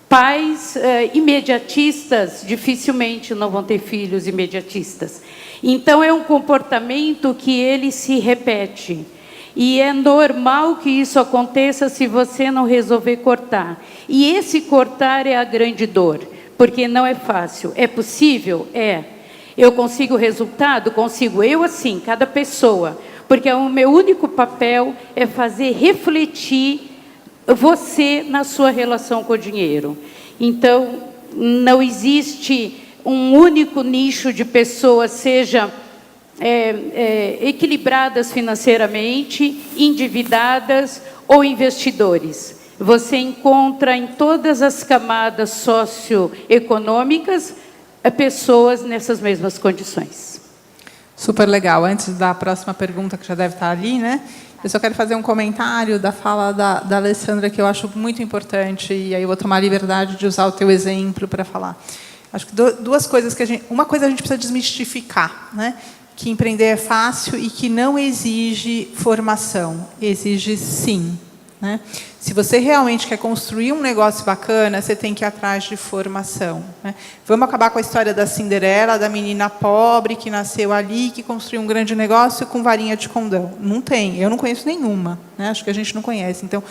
Pais imediatistas dificilmente não vão ter filhos imediatistas. Então, é um comportamento que ele se repete. E é normal que isso aconteça se você não resolver cortar. E esse cortar é a grande dor, porque não é fácil. É possível? É. Eu consigo resultado? Consigo. Eu, assim, cada pessoa. Porque o meu único papel é fazer refletir você na sua relação com o dinheiro. Então, não existe um único nicho de pessoas, seja equilibradas financeiramente, endividadas ou investidores. Você encontra em todas as camadas socioeconômicas pessoas nessas mesmas condições. Super legal. Antes da próxima pergunta, que já deve estar ali, né? Eu só quero fazer um comentário da fala da Alessandra, que eu acho muito importante, e aí eu vou tomar a liberdade de usar o teu exemplo para falar. Acho que duas coisas que uma coisa a gente precisa desmistificar, né? Que empreender é fácil e que não exige formação, exige sim, né? Se você realmente quer construir um negócio bacana, você tem que ir atrás de formação, né? Vamos acabar com a história da Cinderela, da menina pobre que nasceu ali, que construiu um grande negócio com varinha de condão. Não tem, eu não conheço nenhuma, né? Acho que a gente não conhece. Então,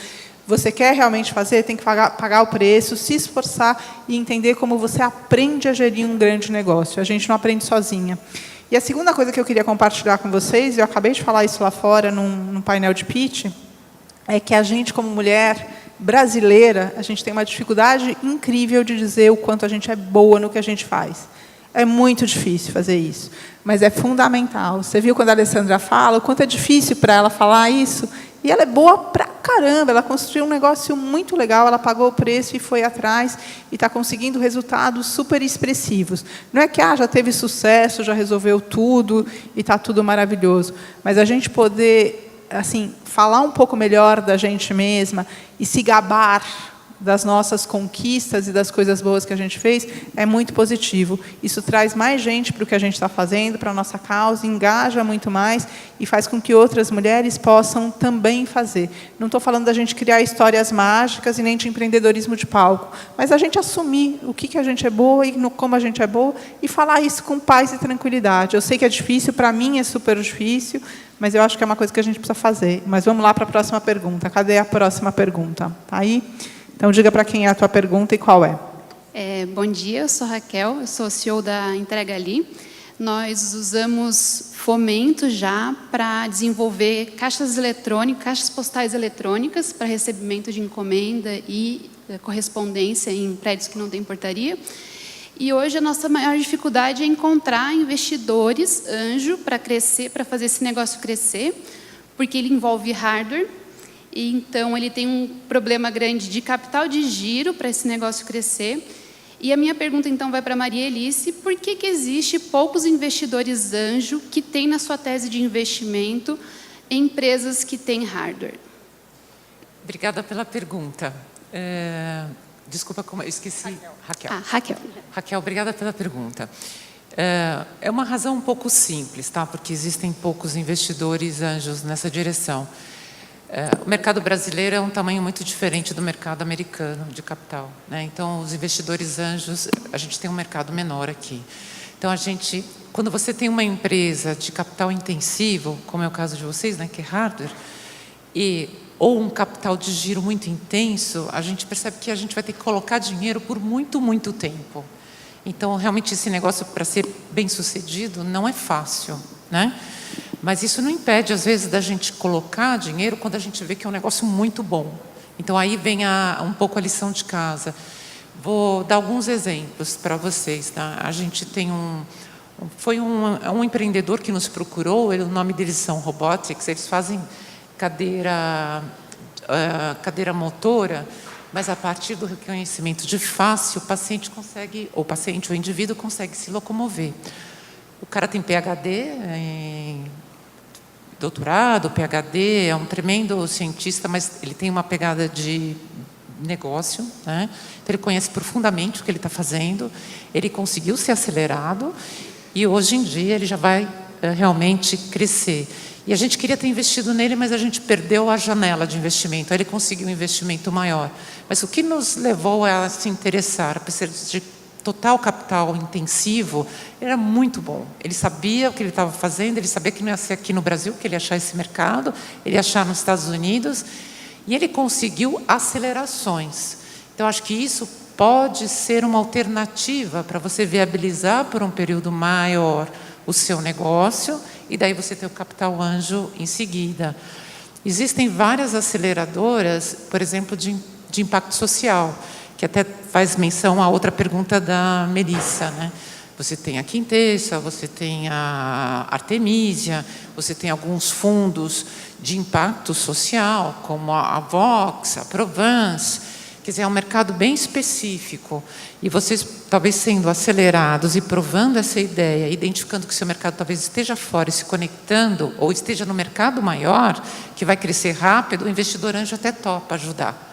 você quer realmente fazer, tem que pagar o preço, se esforçar e entender como você aprende a gerir um grande negócio. A gente não aprende sozinha. E a segunda coisa que eu queria compartilhar com vocês, eu acabei de falar isso lá fora, num painel de pitch, é que a gente, como mulher brasileira, a gente tem uma dificuldade incrível de dizer o quanto a gente é boa no que a gente faz. É muito difícil fazer isso, mas é fundamental. Você viu quando a Alessandra fala, o quanto é difícil para ela falar isso? E ela é boa pra caramba, ela construiu um negócio muito legal, ela pagou o preço e foi atrás, e está conseguindo resultados super expressivos. Não é que já teve sucesso, já resolveu tudo, e está tudo maravilhoso, mas a gente poder assim, falar um pouco melhor da gente mesma e se gabar das nossas conquistas e das coisas boas que a gente fez, é muito positivo. Isso traz mais gente para o que a gente está fazendo, para a nossa causa, engaja muito mais e faz com que outras mulheres possam também fazer. Não estou falando da gente criar histórias mágicas e nem de empreendedorismo de palco, mas a gente assumir o que a gente é boa e como a gente é boa e falar isso com paz e tranquilidade. Eu sei que é difícil, para mim é super difícil, mas eu acho que é uma coisa que a gente precisa fazer. Mas vamos lá para a próxima pergunta. Cadê a próxima pergunta? Tá aí? Então, diga para quem é a tua pergunta e qual é. Bom dia, eu sou Raquel, eu sou CEO da Entrega Ali. Nós usamos Fomento já para desenvolver caixas postais eletrônicas para recebimento de encomenda e correspondência em prédios que não têm portaria. E hoje a nossa maior dificuldade é encontrar investidores anjo para crescer, para fazer esse negócio crescer, porque ele envolve hardware. E, então, ele tem um problema grande de capital de giro para esse negócio crescer. E a minha pergunta, então, vai para a Maria Elice. Por que existe poucos investidores anjo que têm na sua tese de investimento em empresas que têm hardware? Obrigada pela pergunta. Desculpa, como eu esqueci. Raquel. Raquel. Raquel, obrigada pela pergunta. É uma razão um pouco simples, tá? Porque existem poucos investidores anjos nessa direção. O mercado brasileiro é um tamanho muito diferente do mercado americano de capital, né? Então, os investidores anjos, a gente tem um mercado menor aqui. Então, quando você tem uma empresa de capital intensivo, como é o caso de vocês, né, que é hardware, ou um capital de giro muito intenso, a gente percebe que a gente vai ter que colocar dinheiro por muito, muito tempo. Então, realmente, esse negócio, para ser bem sucedido, não é fácil, né? Mas isso não impede, às vezes, da gente colocar dinheiro quando a gente vê que é um negócio muito bom. Então, aí vem um pouco a lição de casa. Vou dar alguns exemplos para vocês. Tá? A gente tem foi um empreendedor que nos procurou, o nome deles são Robotics, eles fazem cadeira motora, mas a partir do reconhecimento de face, o paciente ou o indivíduo consegue se locomover. O cara tem PhD em doutorado, PhD, é um tremendo cientista, mas ele tem uma pegada de negócio, né? Então, ele conhece profundamente o que ele está fazendo, ele conseguiu ser acelerado e hoje em dia ele já vai realmente crescer. E a gente queria ter investido nele, mas a gente perdeu a janela de investimento, aí ele conseguiu um investimento maior. Mas o que nos levou a se interessar, apesar de total capital intensivo, era muito bom. Ele sabia o que ele estava fazendo, ele sabia que não ia ser aqui no Brasil, que ele ia achar esse mercado, ele ia achar nos Estados Unidos, e ele conseguiu acelerações. Então, acho que isso pode ser uma alternativa para você viabilizar por um período maior o seu negócio, e daí você ter o capital anjo em seguida. Existem várias aceleradoras, por exemplo, de impacto social, que até faz menção à outra pergunta da Melissa, né? Você tem a Quintessa, você tem a Artemisia, você tem alguns fundos de impacto social, como a Vox, a Provence. Quer dizer, é um mercado bem específico. E vocês, talvez sendo acelerados e provando essa ideia, identificando que o seu mercado talvez esteja fora e se conectando, ou esteja no mercado maior, que vai crescer rápido, o investidor anjo até topa ajudar.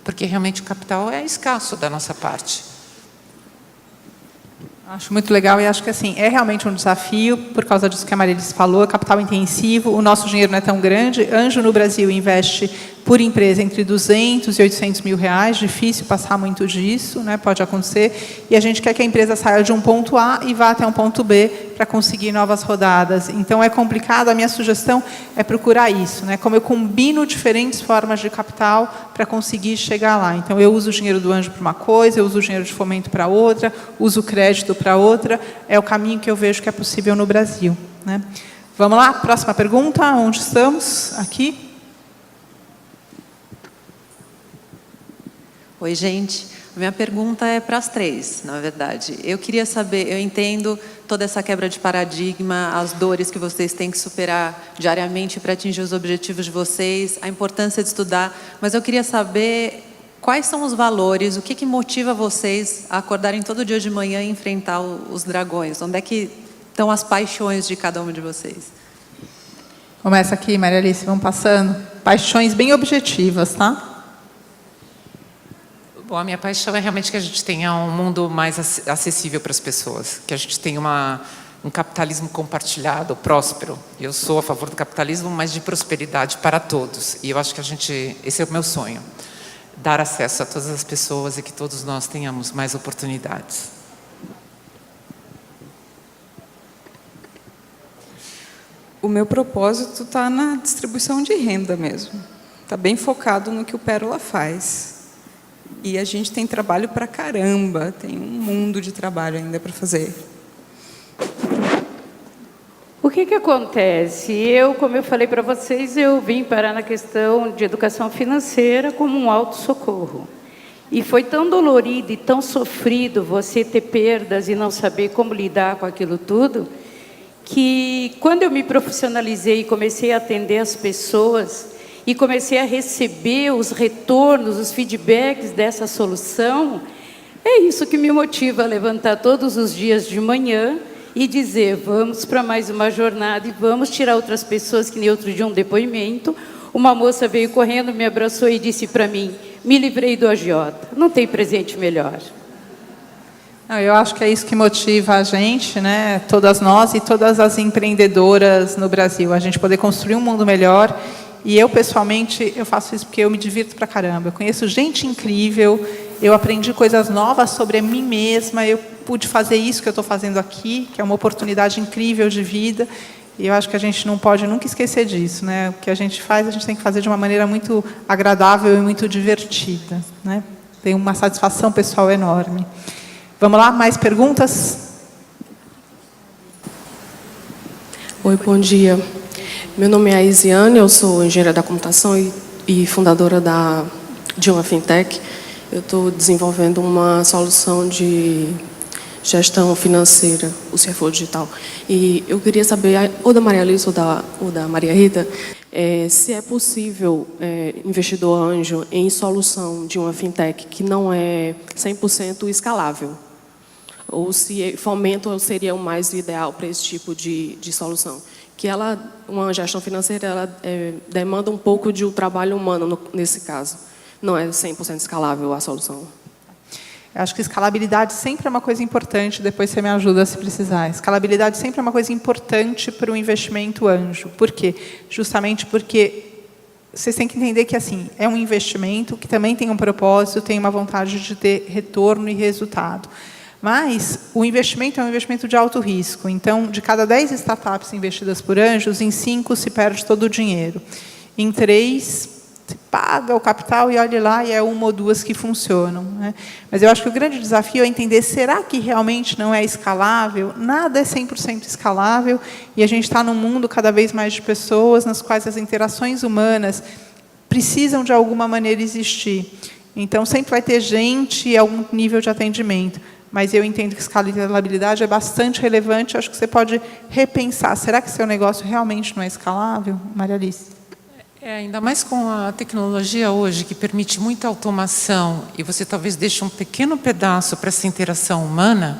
Porque realmente o capital é escasso da nossa parte. Acho muito legal e acho que assim, é realmente um desafio, por causa disso que a Marilis falou, capital intensivo, o nosso dinheiro não é tão grande. Anjo no Brasil investe por empresa entre 200 e 800 mil reais, difícil passar muito disso, né? Pode acontecer, e a gente quer que a empresa saia de um ponto A e vá até um ponto B para conseguir novas rodadas. Então, é complicado, a minha sugestão é procurar isso, né? Como eu combino diferentes formas de capital para conseguir chegar lá. Então, eu uso o dinheiro do anjo para uma coisa, eu uso o dinheiro de fomento para outra, uso o crédito para outra, é o caminho que eu vejo que é possível no Brasil, né? Vamos lá, próxima pergunta, onde estamos? Aqui. Oi, gente. A minha pergunta é para as três, na verdade. Eu queria saber, eu entendo toda essa quebra de paradigma, as dores que vocês têm que superar diariamente para atingir os objetivos de vocês, a importância de estudar, mas eu queria saber quais são os valores, o que motiva vocês a acordarem todo dia de manhã e enfrentar os dragões? Onde é que estão as paixões de cada um de vocês? Começa aqui, Maria Alice, vamos passando. Paixões bem objetivas, tá? Bom, a minha paixão é realmente que a gente tenha um mundo mais acessível para as pessoas, que a gente tenha um capitalismo compartilhado, próspero. Eu sou a favor do capitalismo, mas de prosperidade para todos. E eu acho que esse é o meu sonho, dar acesso a todas as pessoas e que todos nós tenhamos mais oportunidades. O meu propósito está na distribuição de renda mesmo. Está bem focado no que o Pérola faz. E a gente tem trabalho para caramba, tem um mundo de trabalho ainda para fazer. O que acontece? Como eu falei para vocês, eu vim parar na questão de educação financeira como um autossocorro. E foi tão dolorido e tão sofrido você ter perdas e não saber como lidar com aquilo tudo, que quando eu me profissionalizei e comecei a atender as pessoas e comecei a receber os retornos, os feedbacks dessa solução, é isso que me motiva a levantar todos os dias de manhã e dizer, vamos para mais uma jornada e vamos tirar outras pessoas, que nem outro dia um depoimento, uma moça veio correndo, me abraçou e disse para mim, me livrei do agiota, não tem presente melhor. Eu acho que é isso que motiva a gente, né? Todas nós e todas as empreendedoras no Brasil, a gente poder construir um mundo melhor. E eu, pessoalmente, eu faço isso porque eu me divirto pra caramba. Eu conheço gente incrível, eu aprendi coisas novas sobre mim mesma, eu pude fazer isso que eu estou fazendo aqui, que é uma oportunidade incrível de vida. E eu acho que a gente não pode nunca esquecer disso, né? O que a gente faz, a gente tem que fazer de uma maneira muito agradável e muito divertida, né? Tem uma satisfação pessoal enorme. Vamos lá, mais perguntas? Oi, bom dia. Meu nome é Isiane, eu sou engenheira da computação e fundadora de uma fintech. Eu estou desenvolvendo uma solução de gestão financeira, o CFO digital. E eu queria saber, ou da Maria Alice ou da Maria Rita, se é possível investidor anjo em solução de uma fintech que não é 100% escalável. Ou se fomento seria o mais ideal para esse tipo de solução. Que uma gestão financeira, ela demanda um pouco de um trabalho humano nesse caso. Não é 100% escalável a solução. Eu acho que escalabilidade sempre é uma coisa importante, depois você me ajuda se precisar. Escalabilidade sempre é uma coisa importante para o investimento anjo. Por quê? Justamente porque vocês têm que entender que assim, é um investimento que também tem um propósito, tem uma vontade de ter retorno e resultado. Mas o investimento é um investimento de alto risco. Então, de cada 10 startups investidas por anjos, em 5 se perde todo o dinheiro. Em 3, se paga o capital e olhe lá, e é 1 ou 2 que funcionam, né? Mas eu acho que o grande desafio é entender, será que realmente não é escalável? Nada é 100% escalável, e a gente está num mundo cada vez mais de pessoas, nas quais as interações humanas precisam, de alguma maneira, existir. Então, sempre vai ter gente e algum nível de atendimento. Mas eu entendo que escalabilidade é bastante relevante. Acho que você pode repensar. Será que seu negócio realmente não é escalável, Maria Alice? Ainda mais com a tecnologia hoje, que permite muita automação, e você talvez deixe um pequeno pedaço para essa interação humana,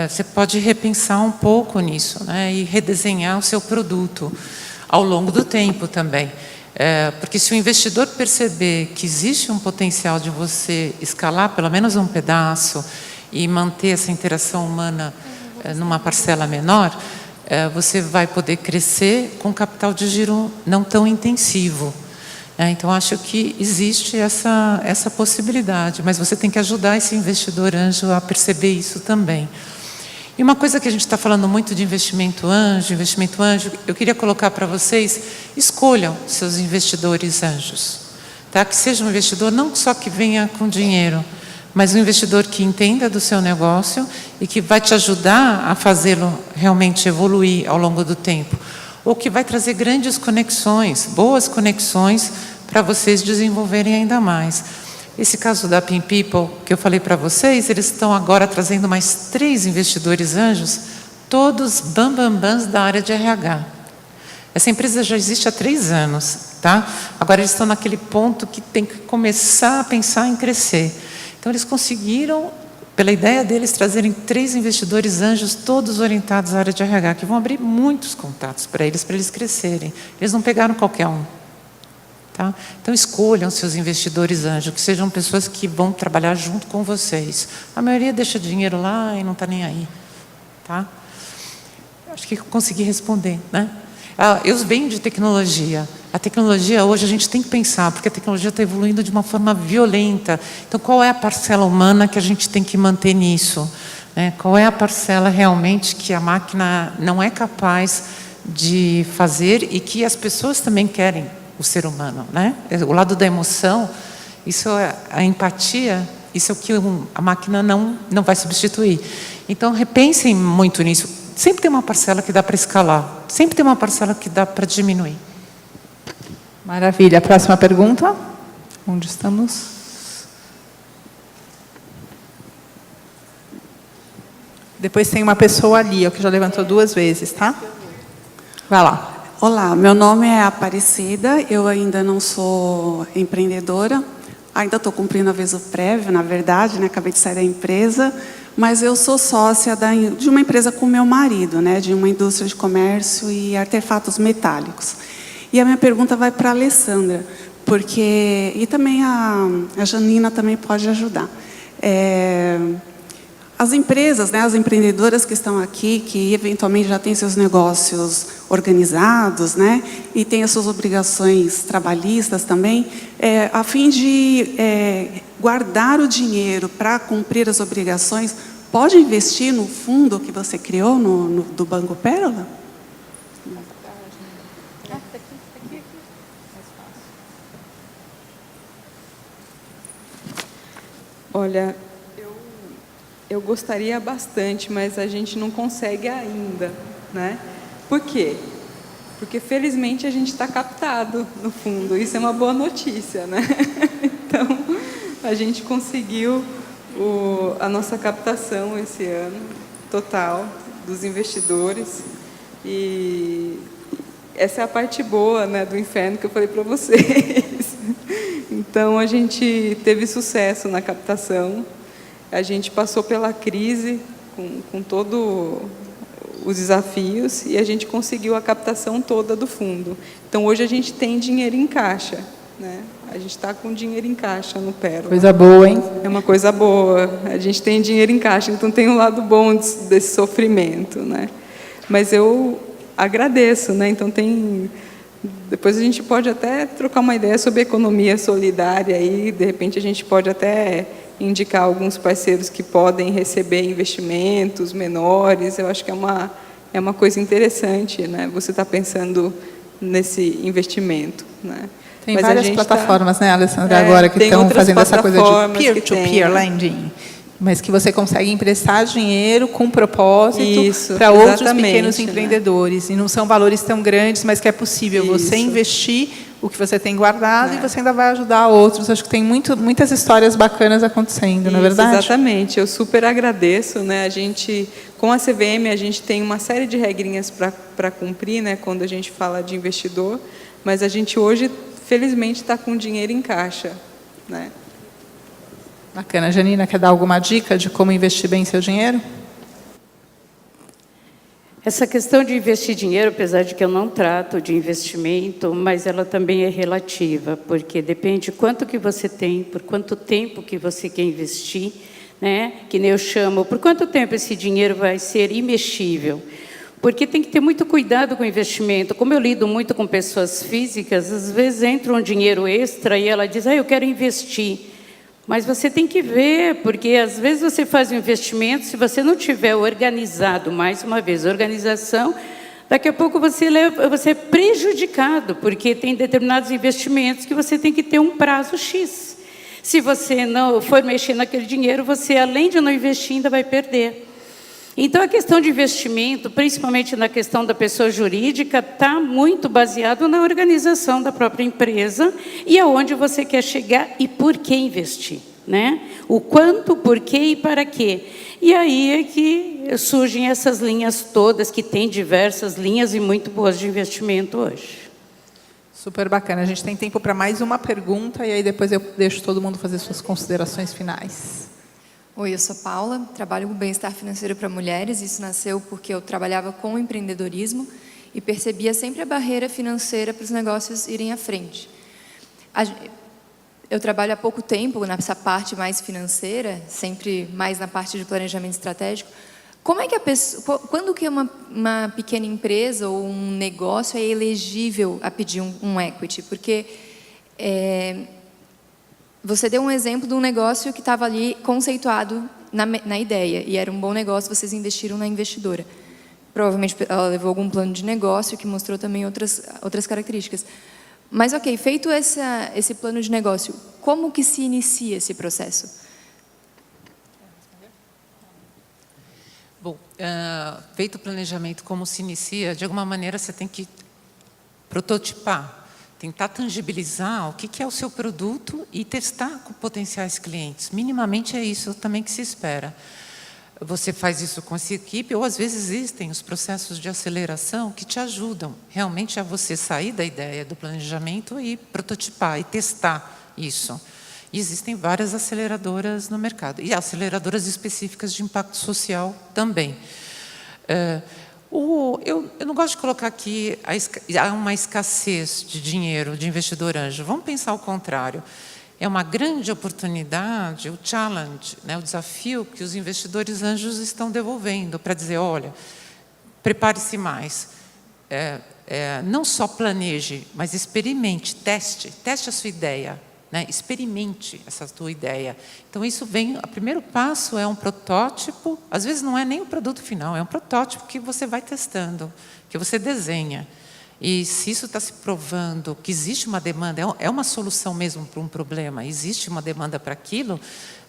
você pode repensar um pouco nisso, né? E redesenhar o seu produto ao longo do tempo também. Porque se o investidor perceber que existe um potencial de você escalar pelo menos um pedaço e manter essa interação humana numa parcela menor, você vai poder crescer com capital de giro não tão intensivo. Então, acho que existe essa possibilidade, mas você tem que ajudar esse investidor anjo a perceber isso também. E uma coisa que a gente está falando muito de investimento anjo, eu queria colocar para vocês, escolham seus investidores anjos. Tá? Que seja um investidor não só que venha com dinheiro, mas um investidor que entenda do seu negócio e que vai te ajudar a fazê-lo realmente evoluir ao longo do tempo. Ou que vai trazer grandes conexões, boas conexões, para vocês desenvolverem ainda mais. Esse caso da Pin People, que eu falei para vocês, eles estão agora trazendo mais 3 investidores anjos, todos bambambãs da área de RH. Essa empresa já existe há 3 anos. Tá? Agora eles estão naquele ponto que tem que começar a pensar em crescer. Então, eles conseguiram, pela ideia deles, trazerem 3 investidores anjos, todos orientados à área de RH, que vão abrir muitos contatos para eles crescerem. Eles não pegaram qualquer um. Tá? Então, escolham seus investidores anjo, que sejam pessoas que vão trabalhar junto com vocês. A maioria deixa dinheiro lá e não está nem aí. Tá? Acho que eu consegui responder, né? Eu venho de tecnologia. A tecnologia, hoje, a gente tem que pensar, porque a tecnologia está evoluindo de uma forma violenta. Então, qual é a parcela humana que a gente tem que manter nisso? Né? Qual é a parcela realmente que a máquina não é capaz de fazer e que as pessoas também querem, o ser humano, né? O lado da emoção, isso é a empatia, isso é o que a máquina não vai substituir. Então, repensem muito nisso. Sempre tem uma parcela que dá para escalar, sempre tem uma parcela que dá para diminuir. Maravilha. Próxima pergunta. Onde estamos? Depois tem uma pessoa ali, ó, que já levantou 2 vezes, tá? Vai lá. Olá, meu nome é Aparecida, eu ainda não sou empreendedora, ainda estou cumprindo aviso prévio, na verdade, né? Acabei de sair da empresa, mas eu sou sócia de uma empresa com meu marido, né? De uma indústria de comércio e artefatos metálicos. E a minha pergunta vai para a Alessandra, porque e também a Janina também pode ajudar. As empresas, né, as empreendedoras que estão aqui, que eventualmente já têm seus negócios organizados, né, e têm as suas obrigações trabalhistas também, a fim de guardar o dinheiro para cumprir as obrigações, pode investir no fundo que você criou do Banco Pérola? Olha, eu gostaria bastante, mas a gente não consegue ainda, né? Por quê? Porque, felizmente, a gente está captado no fundo. Isso é uma boa notícia, né? Então, a gente conseguiu a nossa captação esse ano, total, dos investidores. E essa é a parte boa, né, do inferno que eu falei para vocês. Então, a gente teve sucesso na captação. A gente passou pela crise com todos os desafios e a gente conseguiu a captação toda do fundo. Então, hoje a gente tem dinheiro em caixa, né? A gente está com dinheiro em caixa no Pérola. Coisa boa, hein? É uma coisa boa. A gente tem dinheiro em caixa, então tem um lado bom desse sofrimento, né? Mas eu agradeço, né? Então, depois a gente pode até trocar uma ideia sobre economia solidária e, de repente, a gente pode até indicar alguns parceiros que podem receber investimentos menores. Eu acho que é uma coisa interessante, né? Você está pensando nesse investimento, né? Tem várias plataformas, né, Alessandra, agora que estão fazendo essa coisa de peer-to-peer lending, mas que você consegue emprestar dinheiro com propósito para outros pequenos empreendedores. Né? E não são valores tão grandes, mas que é possível você investir o que você tem guardado e você ainda vai ajudar outros. Acho que tem muitas histórias bacanas acontecendo, não é verdade? Exatamente. Eu super agradeço. Né? A gente, com a CVM, a gente tem uma série de regrinhas para cumprir, né, quando a gente fala de investidor, mas a gente hoje, felizmente, está com dinheiro em caixa. Né? Bacana. Janina, quer dar alguma dica de como investir bem seu dinheiro? Essa questão de investir dinheiro, apesar de que eu não trato de investimento, mas ela também é relativa, porque depende quanto que você tem, por quanto tempo que você quer investir, né? Que nem eu chamo, por quanto tempo esse dinheiro vai ser imexível. Porque tem que ter muito cuidado com o investimento. Como eu lido muito com pessoas físicas, às vezes entra um dinheiro extra e ela diz, eu quero investir. Mas você tem que ver, porque às vezes você faz um investimento, se você não tiver organizado, mais uma vez, organização, daqui a pouco você é prejudicado, porque tem determinados investimentos que você tem que ter um prazo X. Se você não for mexer naquele dinheiro, você, além de não investir, ainda vai perder. Então, a questão de investimento, principalmente na questão da pessoa jurídica, está muito baseado na organização da própria empresa e aonde você quer chegar e por que investir, né? O quanto, por quê e para quê. E aí é que surgem essas linhas todas, que tem diversas linhas e muito boas de investimento hoje. Super bacana. A gente tem tempo para mais uma pergunta e aí depois eu deixo todo mundo fazer suas considerações finais. Oi, eu sou Paula, trabalho com bem-estar financeiro para mulheres. Isso nasceu porque eu trabalhava com empreendedorismo e percebia sempre a barreira financeira para os negócios irem à frente. Eu trabalho há pouco tempo nessa parte mais financeira, sempre mais na parte de planejamento estratégico. Como é que a pessoa, quando que uma pequena empresa ou um negócio é elegível a pedir um equity? Porque você deu um exemplo de um negócio que estava ali conceituado na ideia, e era um bom negócio, vocês investiram na investidora. Provavelmente ela levou algum plano de negócio que mostrou também outras características. Mas, ok, feito esse plano de negócio, como que se inicia esse processo? Bom, feito o planejamento, como se inicia, de alguma maneira você tem que prototipar, tentar tangibilizar o que é o seu produto e testar com potenciais clientes. Minimamente é isso também que se espera. Você faz isso com essa equipe, ou às vezes existem os processos de aceleração que te ajudam realmente a você sair da ideia do planejamento e prototipar e testar isso. E existem várias aceleradoras no mercado, e aceleradoras específicas de impacto social também. Eu não gosto de colocar aqui há uma escassez de dinheiro de investidor anjo. Vamos pensar o contrário. É uma grande oportunidade, o challenge, né, o desafio que os investidores anjos estão devolvendo para dizer, olha, prepare-se mais. Não só planeje, mas experimente, teste a sua ideia. Né, experimente essa tua ideia. Então, isso vem... O primeiro passo é um protótipo, às vezes não é nem o produto final, é um protótipo que você vai testando, que você desenha. E se isso está se provando que existe uma demanda, é uma solução mesmo para um problema, existe uma demanda para aquilo,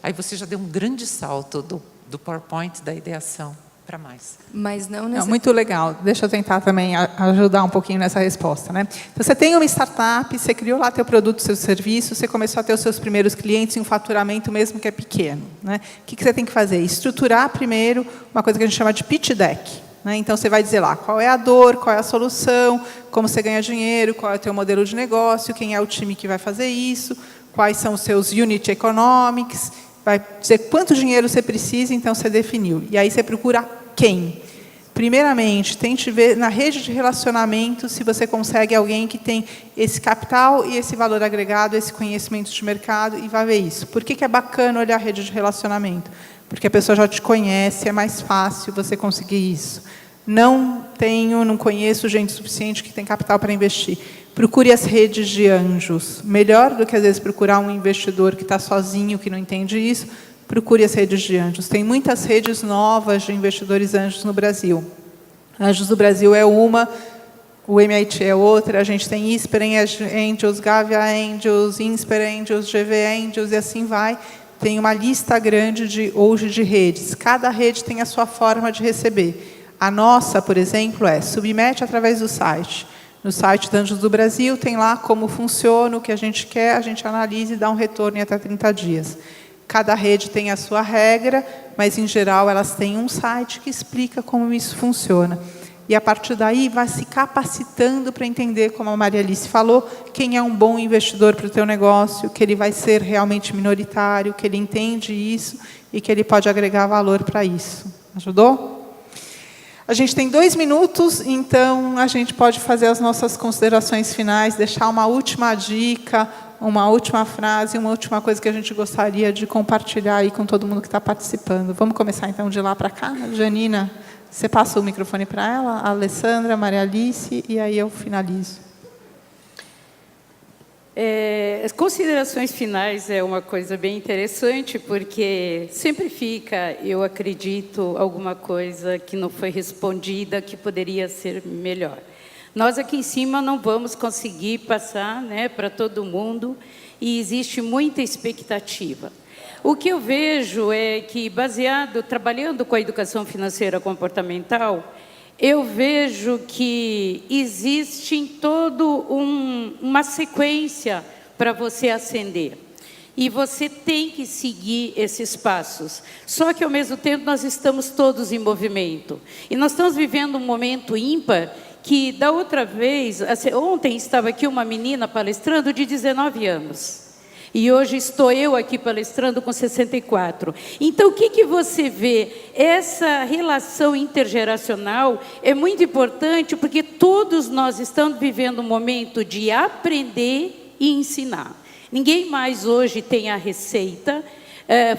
aí você já deu um grande salto do PowerPoint, da ideação, para mais. Mas não necessariamente. Muito legal. Deixa eu tentar também ajudar um pouquinho nessa resposta, né? Então, você tem uma startup, você criou lá teu produto, seu serviço, você começou a ter os seus primeiros clientes em um faturamento mesmo que é pequeno, né? O que você tem que fazer? Estruturar primeiro uma coisa que a gente chama de pitch deck. Então, você vai dizer lá qual é a dor, qual é a solução, como você ganha dinheiro, qual é o teu modelo de negócio, quem é o time que vai fazer isso, quais são os seus unit economics, vai dizer quanto dinheiro você precisa, então você definiu. E aí você procura quem? Primeiramente, tente ver na rede de relacionamento se você consegue alguém que tem esse capital e esse valor agregado, esse conhecimento de mercado, e vai ver isso. Por que é bacana olhar a rede de relacionamento? Porque a pessoa já te conhece, é mais fácil você conseguir isso. Não conheço gente suficiente que tem capital para investir. Procure as redes de anjos. Melhor do que, às vezes, procurar um investidor que está sozinho, que não entende isso, procure as redes de anjos. Tem muitas redes novas de investidores anjos no Brasil. Anjos do Brasil é uma, o MIT é outra, a gente tem ISPER Angels, Gavia Angels, INSPER Angels, GV Angels, e assim vai. Tem uma lista grande hoje de redes. Cada rede tem a sua forma de receber. A nossa, por exemplo, submete através do site. No site da Anjos do Brasil tem lá como funciona, o que a gente quer, a gente analisa e dá um retorno em até 30 dias. Cada rede tem a sua regra, mas, em geral, elas têm um site que explica como isso funciona. E, a partir daí, vai se capacitando para entender, como a Maria Alice falou, quem é um bom investidor para o teu negócio, que ele vai ser realmente minoritário, que ele entende isso e que ele pode agregar valor para isso. Ajudou? A gente tem 2 minutos, então a gente pode fazer as nossas considerações finais, deixar uma última dica, uma última frase, uma última coisa que a gente gostaria de compartilhar aí com todo mundo que está participando. Vamos começar, então, de lá para cá? Janina, você passa o microfone para ela, a Alessandra, a Maria Alice, e aí eu finalizo. As considerações finais é uma coisa bem interessante, porque sempre fica, eu acredito, alguma coisa que não foi respondida, que poderia ser melhor. Nós aqui em cima não vamos conseguir passar, né, para todo mundo, e existe muita expectativa. O que eu vejo é que, trabalhando com a educação financeira comportamental, eu vejo que existe toda uma sequência para você ascender. E você tem que seguir esses passos. Só que, ao mesmo tempo, nós estamos todos em movimento. E nós estamos vivendo um momento ímpar que, da outra vez, ontem estava aqui uma menina palestrando de 19 anos. E hoje estou eu aqui palestrando com 64. Então, o que você vê? Essa relação intergeracional é muito importante, porque todos nós estamos vivendo um momento de aprender e ensinar. Ninguém mais hoje tem a receita,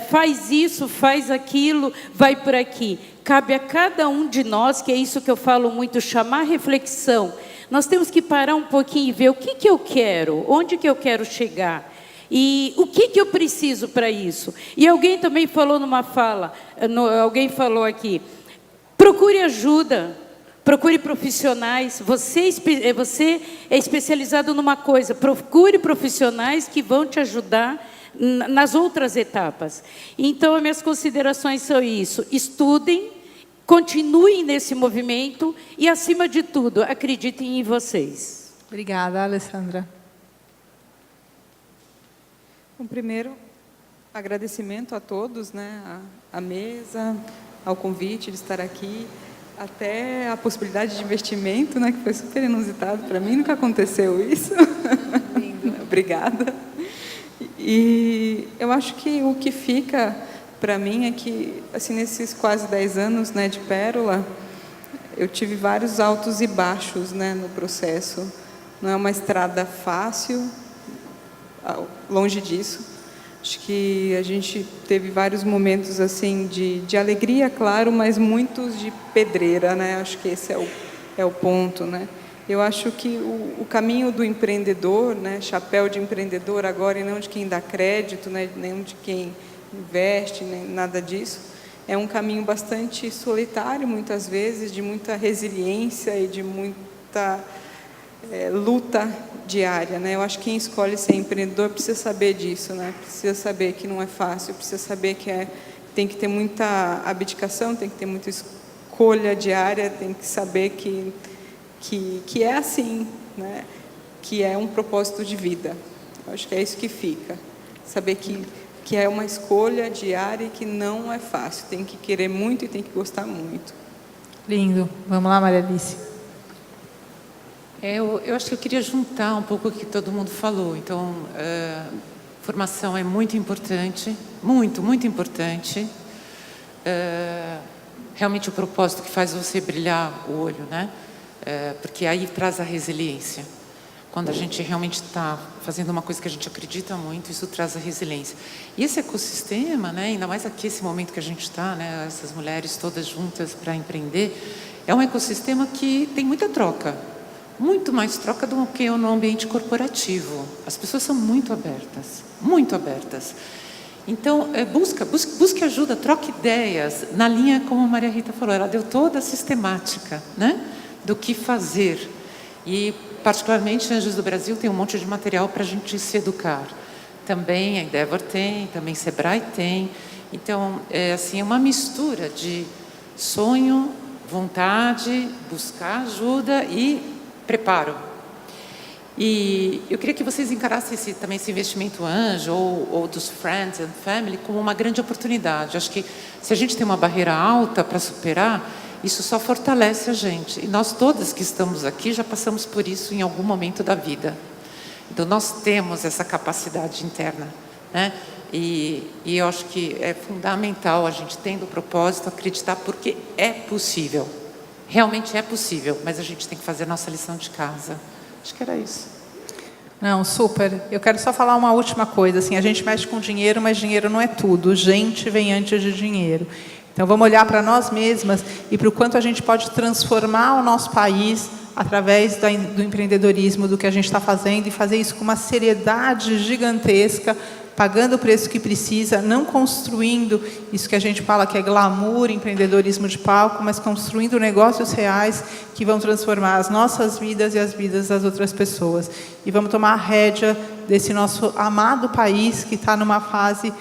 faz isso, faz aquilo, vai por aqui. Cabe a cada um de nós, que é isso que eu falo muito, chamar reflexão. Nós temos que parar um pouquinho e ver o que eu quero, onde que eu quero chegar. E o que eu preciso para isso? E alguém também falou numa fala, alguém falou aqui, procure ajuda, procure profissionais. Você é especializado numa coisa, procure profissionais que vão te ajudar nas outras etapas. Então, as minhas considerações são isso. Estudem, continuem nesse movimento e, acima de tudo, acreditem em vocês. Obrigada, Alessandra. Bom, primeiro, agradecimento a todos, né, à mesa, ao convite de estar aqui, até a possibilidade de investimento, né, que foi super inusitado para mim, nunca aconteceu isso. Obrigada. E eu acho que o que fica para mim é que, assim, nesses quase 10 anos, né, de Pérola, eu tive vários altos e baixos, né, no processo. Não é uma estrada fácil, longe disso. Acho que a gente teve vários momentos assim de alegria, claro, mas muitos de pedreira, né? Acho que esse é o ponto, né? Eu acho que o caminho do empreendedor, né, chapéu de empreendedor agora, e não de quem dá crédito, né, nem de quem investe, nem nada disso, é um caminho bastante solitário, muitas vezes, de muita resiliência e de muita luta diária, né? Eu acho que quem escolhe ser empreendedor precisa saber disso, né? Precisa saber que não é fácil, precisa saber que tem que ter muita abdicação, tem que ter muita escolha diária, tem que saber que é assim, né? Que é um propósito de vida. Eu acho que é isso que fica. Saber que é uma escolha diária e que não é fácil. Tem que querer muito e tem que gostar muito. Lindo. Vamos lá, Maria Alice. Eu acho que eu queria juntar um pouco o que todo mundo falou. Então, formação é muito importante, muito, muito importante. Realmente o propósito que faz você brilhar o olho, né? Porque aí traz a resiliência. Quando a gente realmente está fazendo uma coisa que a gente acredita muito, isso traz a resiliência. E esse ecossistema, né, ainda mais aqui, esse momento que a gente está, né, essas mulheres todas juntas para empreender, é um ecossistema que tem muita troca. Muito mais troca do que no ambiente corporativo. As pessoas são muito abertas, muito abertas. Então, busque ajuda, troque ideias, na linha como a Maria Rita falou, ela deu toda a sistemática, né, do que fazer. E, particularmente, Anjos do Brasil tem um monte de material para a gente se educar. Também a Endeavor tem, também Sebrae tem. Então, assim, é uma mistura de sonho, vontade, buscar ajuda e preparo. E eu queria que vocês encarassem também esse investimento anjo ou dos friends and family como uma grande oportunidade. Acho que se a gente tem uma barreira alta para superar, isso só fortalece a gente. E nós todas que estamos aqui já passamos por isso em algum momento da vida. Então nós temos essa capacidade interna, né? E eu acho que é fundamental a gente, tendo o propósito, acreditar, porque é possível. Realmente é possível, mas a gente tem que fazer a nossa lição de casa. Acho que era isso. Não, super. Eu quero só falar uma última coisa. Assim, a gente mexe com dinheiro, mas dinheiro não é tudo. Gente vem antes de dinheiro. Então, vamos olhar para nós mesmas e para o quanto a gente pode transformar o nosso país através do empreendedorismo, do que a gente está fazendo, e fazer isso com uma seriedade gigantesca, pagando o preço que precisa, não construindo isso que a gente fala que é glamour, empreendedorismo de palco, mas construindo negócios reais que vão transformar as nossas vidas e as vidas das outras pessoas. E vamos tomar a rédea desse nosso amado país que está numa fase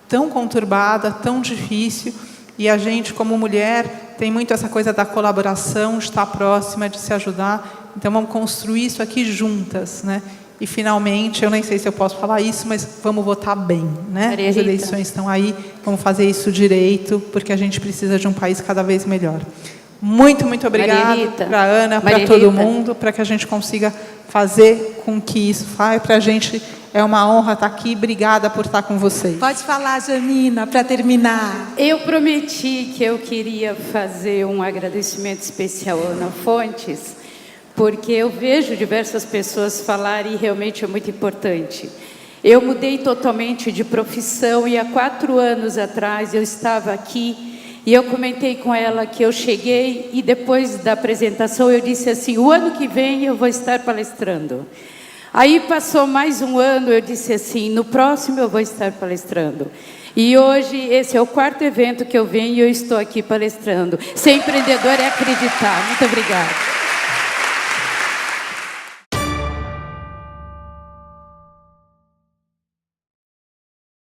tão conturbada, tão difícil, e a gente, como mulher, tem muito essa coisa da colaboração, de estar próxima, de se ajudar. Então, vamos construir isso aqui juntas, né? E, finalmente, eu nem sei se eu posso falar isso, mas vamos votar bem, né? As eleições estão aí, vamos fazer isso direito, porque a gente precisa de um país cada vez melhor. Muito, muito obrigada para a Ana, para todo mundo, para que a gente consiga fazer com que isso faça. Para a gente é uma honra estar aqui. Obrigada por estar com vocês. Pode falar, Janina, para terminar. Eu prometi que eu queria fazer um agradecimento especial à Ana Fontes, porque eu vejo diversas pessoas falarem e realmente é muito importante. Eu mudei totalmente de profissão e há 4 anos atrás eu estava aqui e eu comentei com ela que eu cheguei e depois da apresentação eu disse assim, o ano que vem eu vou estar palestrando. Aí passou mais um ano, eu disse assim, no próximo eu vou estar palestrando. E hoje esse é o 4º evento que eu venho e eu estou aqui palestrando. Ser empreendedor é acreditar. Muito obrigada.